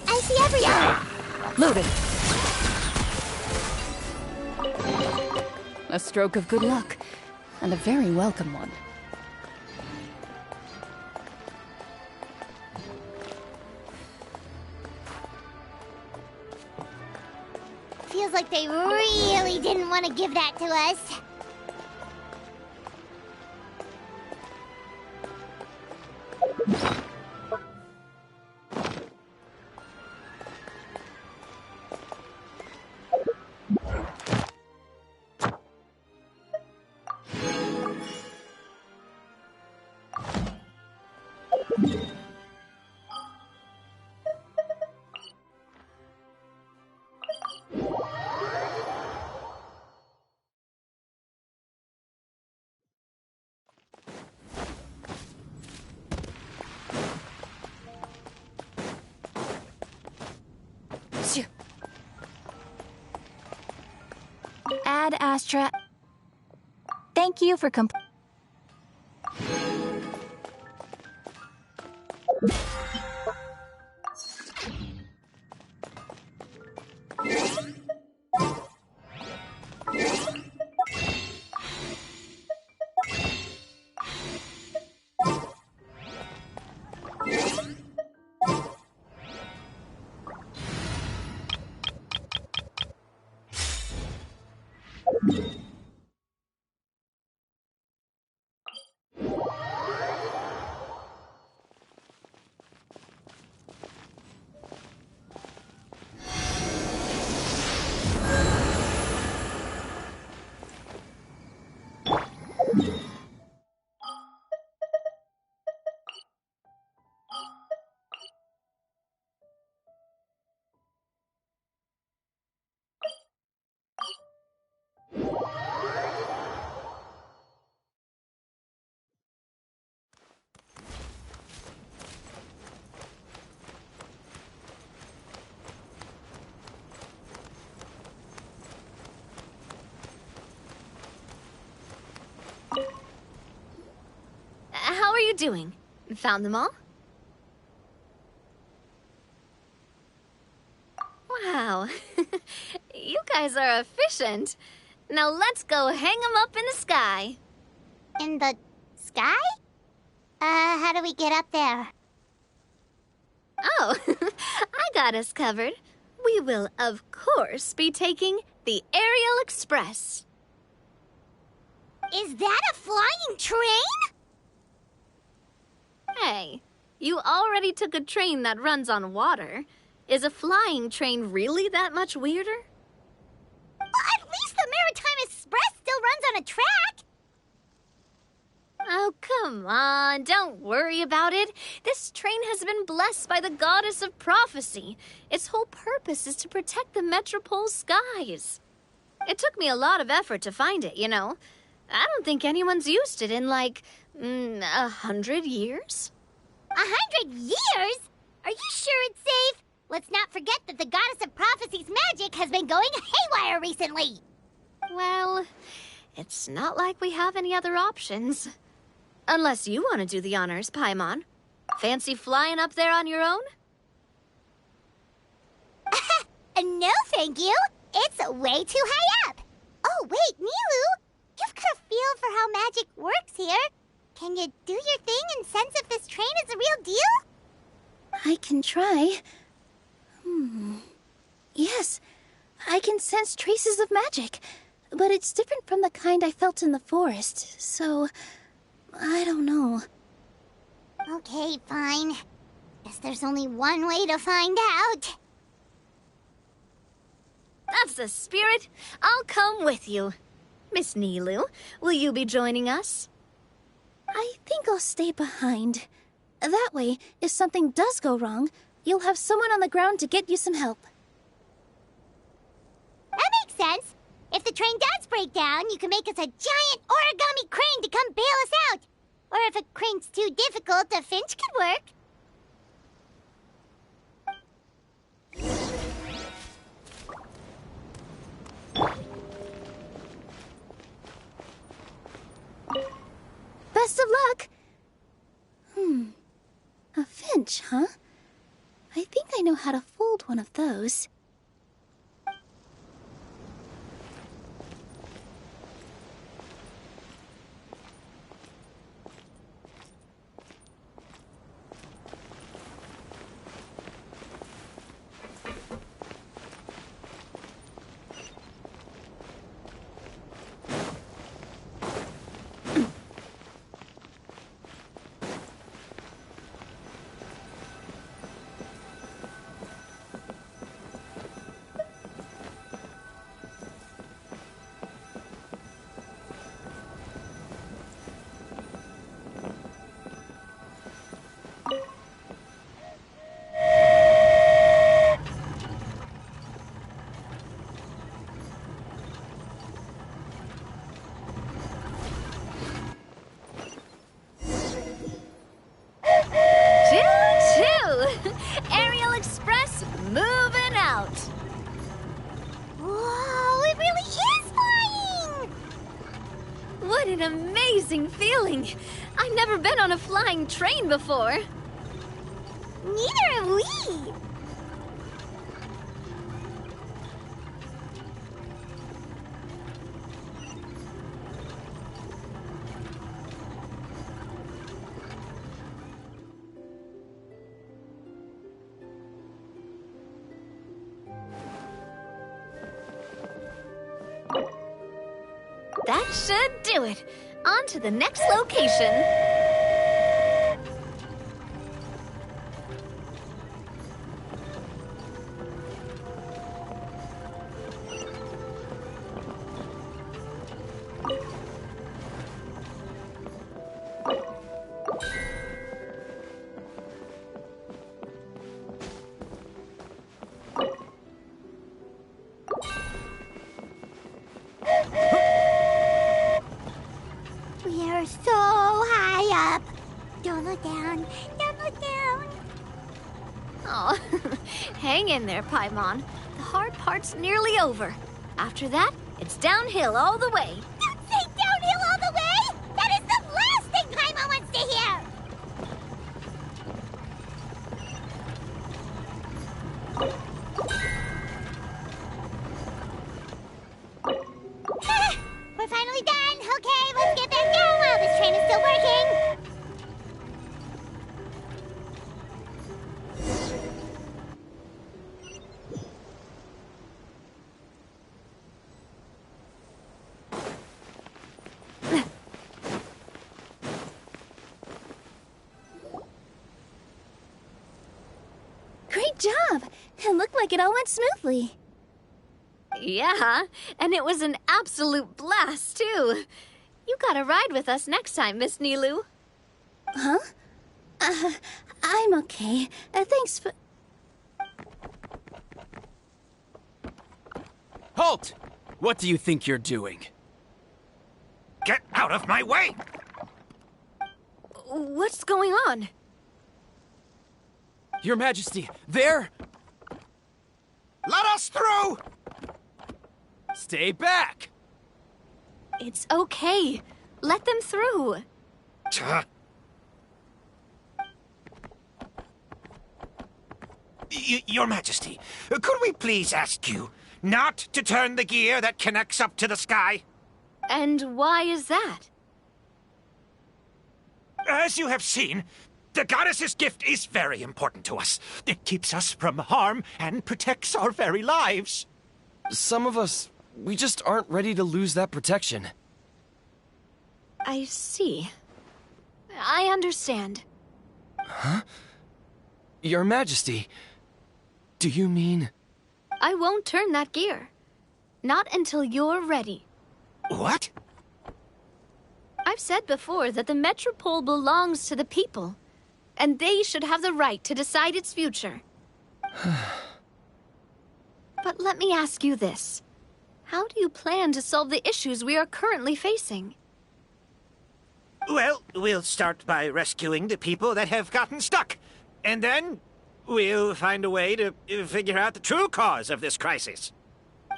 [SPEAKER 2] I see everything.
[SPEAKER 11] Loaded. A stroke of good luck, and a very welcome one.
[SPEAKER 2] Feels like they really didn't want to give that to us.
[SPEAKER 6] Ad Astra. Thank you for
[SPEAKER 1] How are you doing? Found them all? Wow. You guys are efficient. Now let's go hang them up in the sky.
[SPEAKER 2] In the sky? How do we get up there?
[SPEAKER 1] Oh, I got us covered. We will, of course, be taking the Aerial Express.
[SPEAKER 2] Is that a flying train?
[SPEAKER 1] Hey, you already took a train that runs on water. Is a flying train really that much weirder?
[SPEAKER 2] Well, at least the Maritime Express still runs on a track.
[SPEAKER 1] Oh, come on, don't worry about it. This train has been blessed by the goddess of prophecy. Its whole purpose is to protect the Metropole skies. It took me a lot of effort to find it, you know. I don't think anyone's used it in, like, 100 years?
[SPEAKER 2] 100 years? Are you sure it's safe? Let's not forget that the goddess of prophecy's magic has been going haywire recently.
[SPEAKER 1] Well, it's not like we have any other options. Unless you want to do the honors, Paimon. Fancy flying up there on your own?
[SPEAKER 2] No, thank you. It's way too high up. Oh, wait, Nilu. You've got a feel for how magic works here. Can you do your thing and sense if this train is a real deal?
[SPEAKER 8] I can try. Yes, I can sense traces of magic, but it's different from the kind I felt in the forest, so I don't know.
[SPEAKER 2] Okay, fine. Guess there's only one way to find out.
[SPEAKER 1] That's the spirit. I'll come with you. Miss Nilu, will you be joining us?
[SPEAKER 8] I think I'll stay behind. That way, if something does go wrong, you'll have someone on the ground to get you some help.
[SPEAKER 2] That makes sense. If the train does break down, you can make us a giant origami crane to come bail us out. Or if a crane's too difficult, a finch could work.
[SPEAKER 8] Best of luck! A finch, huh? I think I know how to fold one of those.
[SPEAKER 1] amazing feeling. I've never been on a flying train before.
[SPEAKER 2] Neither have we.
[SPEAKER 1] That should do it. On to the next location.
[SPEAKER 2] We are so high up. Don't look down. Don't look down.
[SPEAKER 1] Oh, hang in there, Paimon. The hard part's nearly over. After that, it's downhill all the way.
[SPEAKER 2] Don't say downhill all the way. That is the last thing Paimon wants to hear. We're finally done. Okay, let's get back down while this train is still working.
[SPEAKER 8] Great job! It looked like it all went smoothly.
[SPEAKER 1] Yeah, and it was an absolute blast, too. You gotta ride with us next time, Miss Nilu.
[SPEAKER 8] Huh? I'm okay. Thanks for...
[SPEAKER 3] Halt! What do you think you're doing?
[SPEAKER 12] Get out of my way!
[SPEAKER 1] What's going on?
[SPEAKER 3] Your Majesty, there!
[SPEAKER 12] Let us through!
[SPEAKER 3] Stay back!
[SPEAKER 1] It's okay. Let them through.
[SPEAKER 12] Your Majesty, could we please ask you not to turn the gear that connects up to the sky?
[SPEAKER 1] And why is that?
[SPEAKER 12] As you have seen, the goddess's gift is very important to us. It keeps us from harm and protects our very lives.
[SPEAKER 3] Some of us, we just aren't ready to lose that protection.
[SPEAKER 1] I see. I understand.
[SPEAKER 3] Huh? Your Majesty, do you mean...
[SPEAKER 1] I won't turn that gear. Not until you're ready.
[SPEAKER 12] What?
[SPEAKER 1] I've said before that the Metropole belongs to the people, and they should have the right to decide its future. But let me ask you this. How do you plan to solve the issues we are currently facing?
[SPEAKER 12] Well, we'll start by rescuing the people that have gotten stuck. And then we'll find a way to figure out the true cause of this crisis.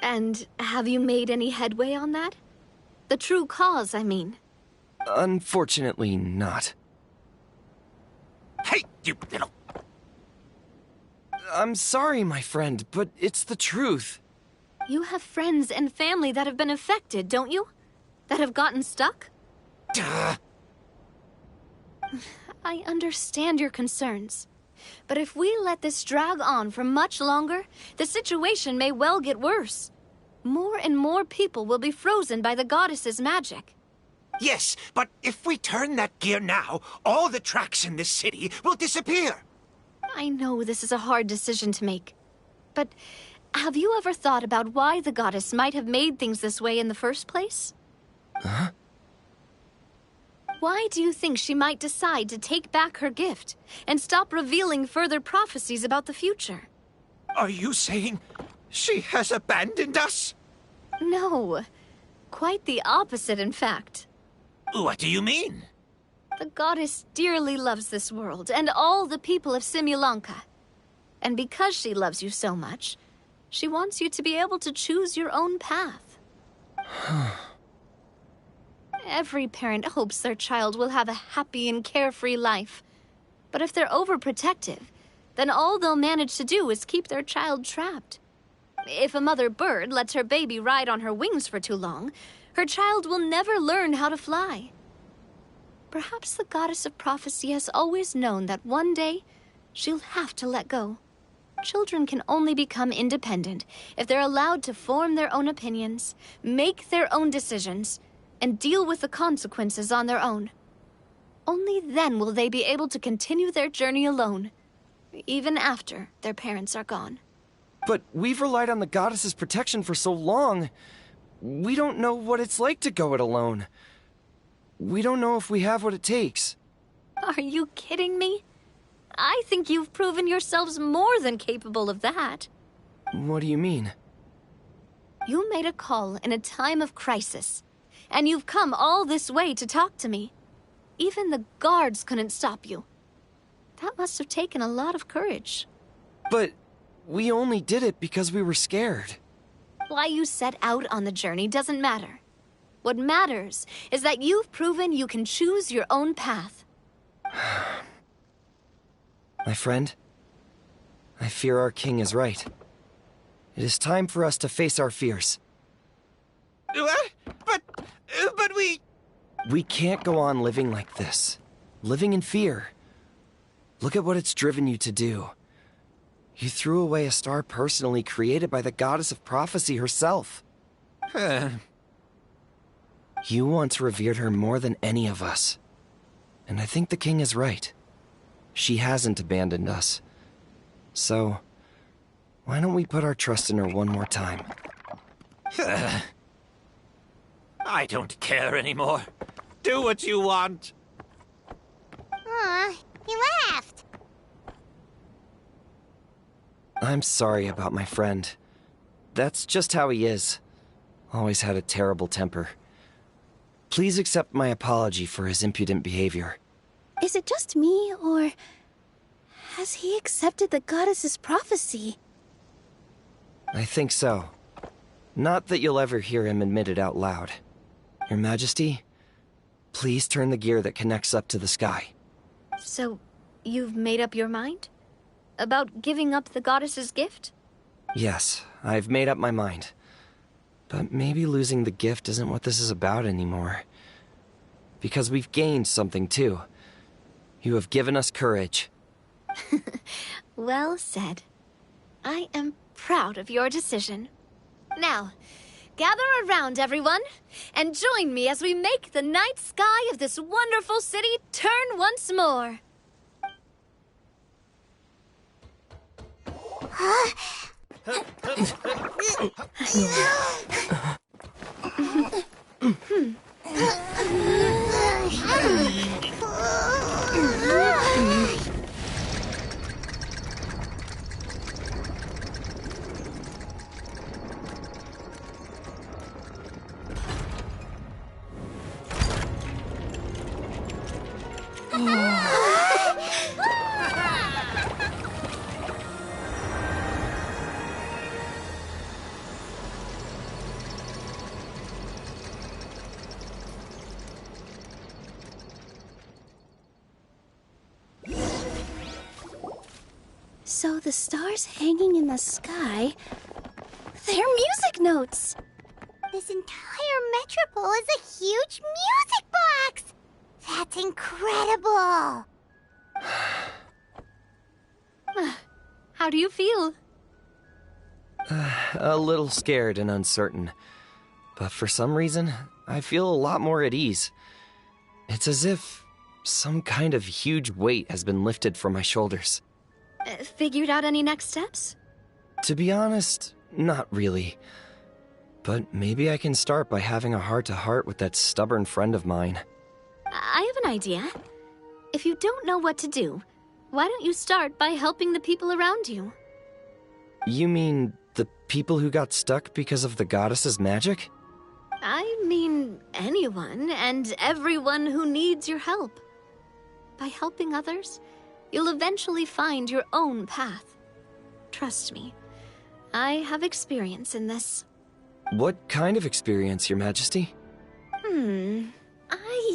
[SPEAKER 1] And have you made any headway on that? The true cause, I mean.
[SPEAKER 3] Unfortunately not.
[SPEAKER 12] Hey, you little...
[SPEAKER 3] I'm sorry, my friend, but it's the truth.
[SPEAKER 1] You have friends and family that have been affected, don't you? That have gotten stuck?
[SPEAKER 12] Duh.
[SPEAKER 1] I understand your concerns. But if we let this drag on for much longer, the situation may well get worse. More and more people will be frozen by the goddess's magic.
[SPEAKER 12] Yes, but if we turn that gear now, all the tracks in this city will disappear.
[SPEAKER 1] I know this is a hard decision to make. But have you ever thought about why the goddess might have made things this way in the first place?
[SPEAKER 3] Huh?
[SPEAKER 1] Why do you think she might decide to take back her gift and stop revealing further prophecies about the future?
[SPEAKER 12] Are you saying she has abandoned us?
[SPEAKER 1] No. Quite the opposite, in fact.
[SPEAKER 12] What do you mean?
[SPEAKER 1] The goddess dearly loves this world and all the people of Simulanka. And because she loves you so much, she wants you to be able to choose your own path. Every parent hopes their child will have a happy and carefree life. But if they're overprotective, then all they'll manage to do is keep their child trapped. If a mother bird lets her baby ride on her wings for too long, her child will never learn how to fly. Perhaps the goddess of prophecy has always known that one day she'll have to let go. Children can only become independent if they're allowed to form their own opinions, make their own decisions, and deal with the consequences on their own. Only then will they be able to continue their journey alone, even after their parents are gone.
[SPEAKER 13] But we've relied on the goddess's protection for so long. We don't know what it's like to go it alone. We don't know if we have what it takes.
[SPEAKER 1] Are you kidding me? I think you've proven yourselves more than capable of that.
[SPEAKER 13] What do you mean?
[SPEAKER 1] You made a call in a time of crisis, and you've come all this way to talk to me. Even the guards couldn't stop you. That must have taken a lot of courage.
[SPEAKER 13] But we only did it because we were scared.
[SPEAKER 1] Why you set out on the journey doesn't matter. What matters is that you've proven you can choose your own path.
[SPEAKER 13] My friend, I fear our king is right. It is time for us to face our fears.
[SPEAKER 12] What? But we...
[SPEAKER 13] We can't go on living like this. Living in fear. Look at what it's driven you to do. You threw away a star personally created by the goddess of prophecy herself. You once revered her more than any of us. And I think the king is right. She hasn't abandoned us. So, why don't we put our trust in her one more time?
[SPEAKER 12] I don't care anymore. Do what you want.
[SPEAKER 2] Aw, he laughed.
[SPEAKER 13] I'm sorry about my friend. That's just how he is. Always had a terrible temper. Please accept my apology for his impudent behavior.
[SPEAKER 8] Is it just me, or has he accepted the goddess's prophecy?
[SPEAKER 13] I think so. Not that you'll ever hear him admit it out loud. Your Majesty, please turn the gear that connects up to the sky.
[SPEAKER 1] So, you've made up your mind? About giving up the goddess's gift?
[SPEAKER 13] Yes, I've made up my mind. But maybe losing the gift isn't what this is about anymore. Because we've gained something too. You have given us courage.
[SPEAKER 1] Well said. I am proud of your decision. Now, gather around, everyone, and join me as we make the night sky of this wonderful city turn once more.
[SPEAKER 8] So the stars hanging in the sky, they're music notes.
[SPEAKER 2] This entire metropole is a huge music box! That's incredible!
[SPEAKER 1] How do you feel?
[SPEAKER 13] A little scared and uncertain. But for some reason, I feel a lot more at ease. It's as if some kind of huge weight has been lifted from my shoulders.
[SPEAKER 1] Figured out any next steps?
[SPEAKER 13] To be honest, not really. But maybe I can start by having a heart-to-heart with that stubborn friend of mine.
[SPEAKER 1] I have an idea. If you don't know what to do, why don't you start by helping the people around you?
[SPEAKER 13] You mean the people who got stuck because of the goddess's magic?
[SPEAKER 1] I mean anyone and everyone who needs your help. By helping others, you'll eventually find your own path. Trust me, I have experience in this.
[SPEAKER 13] What kind of experience, Your Majesty?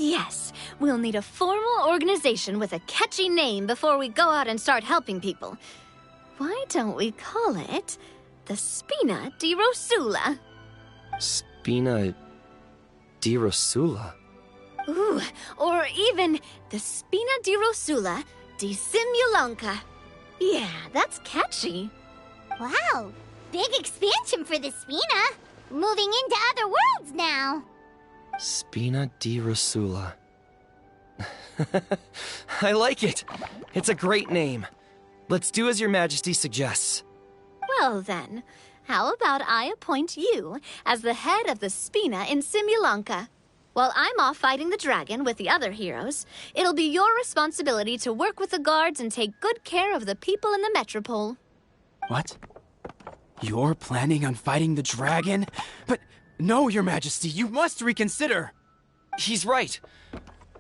[SPEAKER 1] Yes, we'll need a formal organization with a catchy name before we go out and start helping people. Why don't we call it the Spina di Rosula?
[SPEAKER 13] Spina di Rosula?
[SPEAKER 1] Ooh, or even the Spina di Rosula di Simulanka. Yeah, that's catchy.
[SPEAKER 2] Wow, big expansion for the Spina. Moving into other worlds now.
[SPEAKER 13] Spina di Rosula. I like it. It's a great name. Let's do as your majesty suggests.
[SPEAKER 1] Well then, how about I appoint you as the head of the Spina in Simulanka? While I'm off fighting the dragon with the other heroes, it'll be your responsibility to work with the guards and take good care of the people in the metropole.
[SPEAKER 3] What? You're planning on fighting the dragon? But no, Your Majesty, you must reconsider.
[SPEAKER 13] He's right.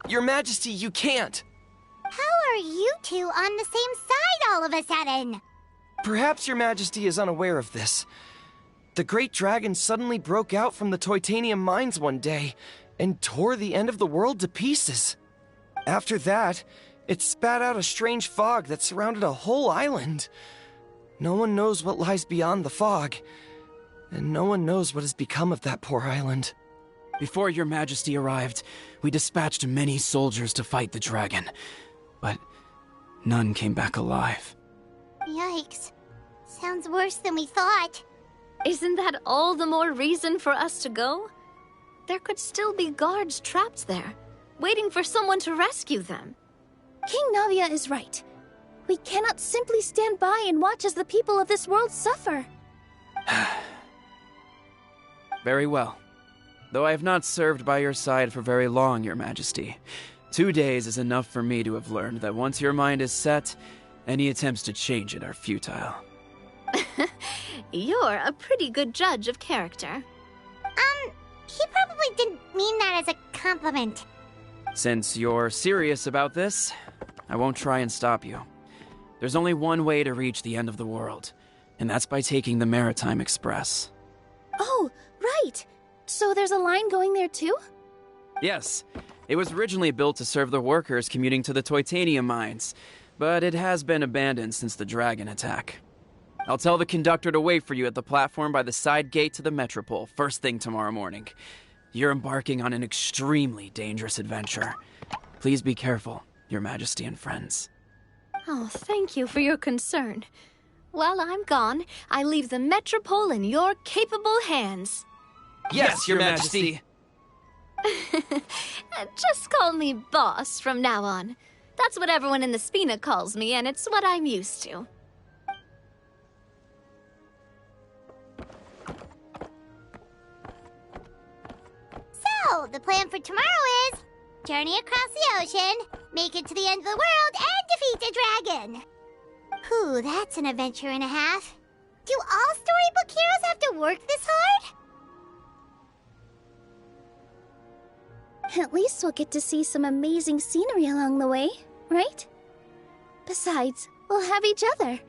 [SPEAKER 13] Your Majesty, you can't.
[SPEAKER 2] How are you two on the same side all of a sudden?
[SPEAKER 13] Perhaps Your Majesty is unaware of this. The great dragon suddenly broke out from the Titanium mines one day and tore the end of the world to pieces. After that, it spat out a strange fog that surrounded a whole island. No one knows what lies beyond the fog, and no one knows what has become of that poor island.
[SPEAKER 3] Before Your Majesty arrived, we dispatched many soldiers to fight the dragon, but none came back alive.
[SPEAKER 2] Yikes. Sounds worse than we thought.
[SPEAKER 1] Isn't that all the more reason for us to go? There could still be guards trapped there, waiting for someone to rescue them.
[SPEAKER 8] King Navia is right. We cannot simply stand by and watch as the people of this world suffer.
[SPEAKER 3] Very well. Though I have not served by your side for very long, Your Majesty. 2 days is enough for me to have learned that once your mind is set, any attempts to change it are futile.
[SPEAKER 1] You're a pretty good judge of character.
[SPEAKER 2] He probably didn't mean that as a compliment.
[SPEAKER 3] Since you're serious about this, I won't try and stop you. There's only one way to reach the end of the world, and that's by taking the Maritime Express.
[SPEAKER 8] Oh, right. So there's a line going there too?
[SPEAKER 3] Yes, it was originally built to serve the workers commuting to the Titanium mines, but it has been abandoned since the dragon attack. I'll tell the conductor to wait for you at the platform by the side gate to the Metropole first thing tomorrow morning. You're embarking on an extremely dangerous adventure. Please be careful, Your Majesty and friends.
[SPEAKER 1] Oh, thank you for your concern. While I'm gone, I leave the Metropole in your capable hands.
[SPEAKER 3] Yes, Your Majesty.
[SPEAKER 1] Just call me boss from now on. That's what everyone in the Spina calls me, and it's what I'm used to.
[SPEAKER 2] So, the plan for tomorrow is journey across the ocean, make it to the end of the world, and defeat a dragon. Whew, that's an adventure and a half. Do all storybook heroes have to work this hard?
[SPEAKER 8] At least we'll get to see some amazing scenery along the way, right? Besides, we'll have each other.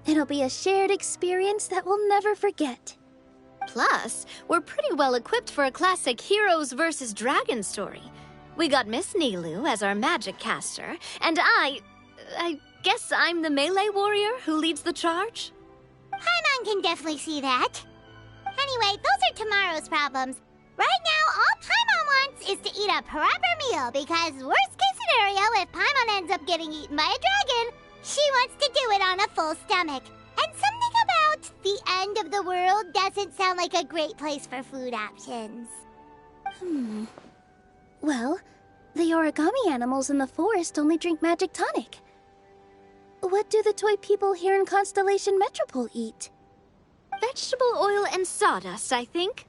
[SPEAKER 8] It'll be a shared experience that we'll never forget.
[SPEAKER 1] Plus, we're pretty well equipped for a classic heroes versus dragon story. We got Miss Nilu as our magic caster, and I guess I'm the melee warrior who leads the charge?
[SPEAKER 2] Paimon can definitely see that. Anyway, those are tomorrow's problems. Right now, all Paimon wants is to eat a proper meal, because worst case scenario, if Paimon ends up getting eaten by a dragon, she wants to do it on a full stomach. And something about the end of the world doesn't sound like a great place for food options.
[SPEAKER 8] Well, the origami animals in the forest only drink magic tonic. What do the toy people here in Constellation Metropole eat?
[SPEAKER 1] Vegetable oil and sawdust, I think.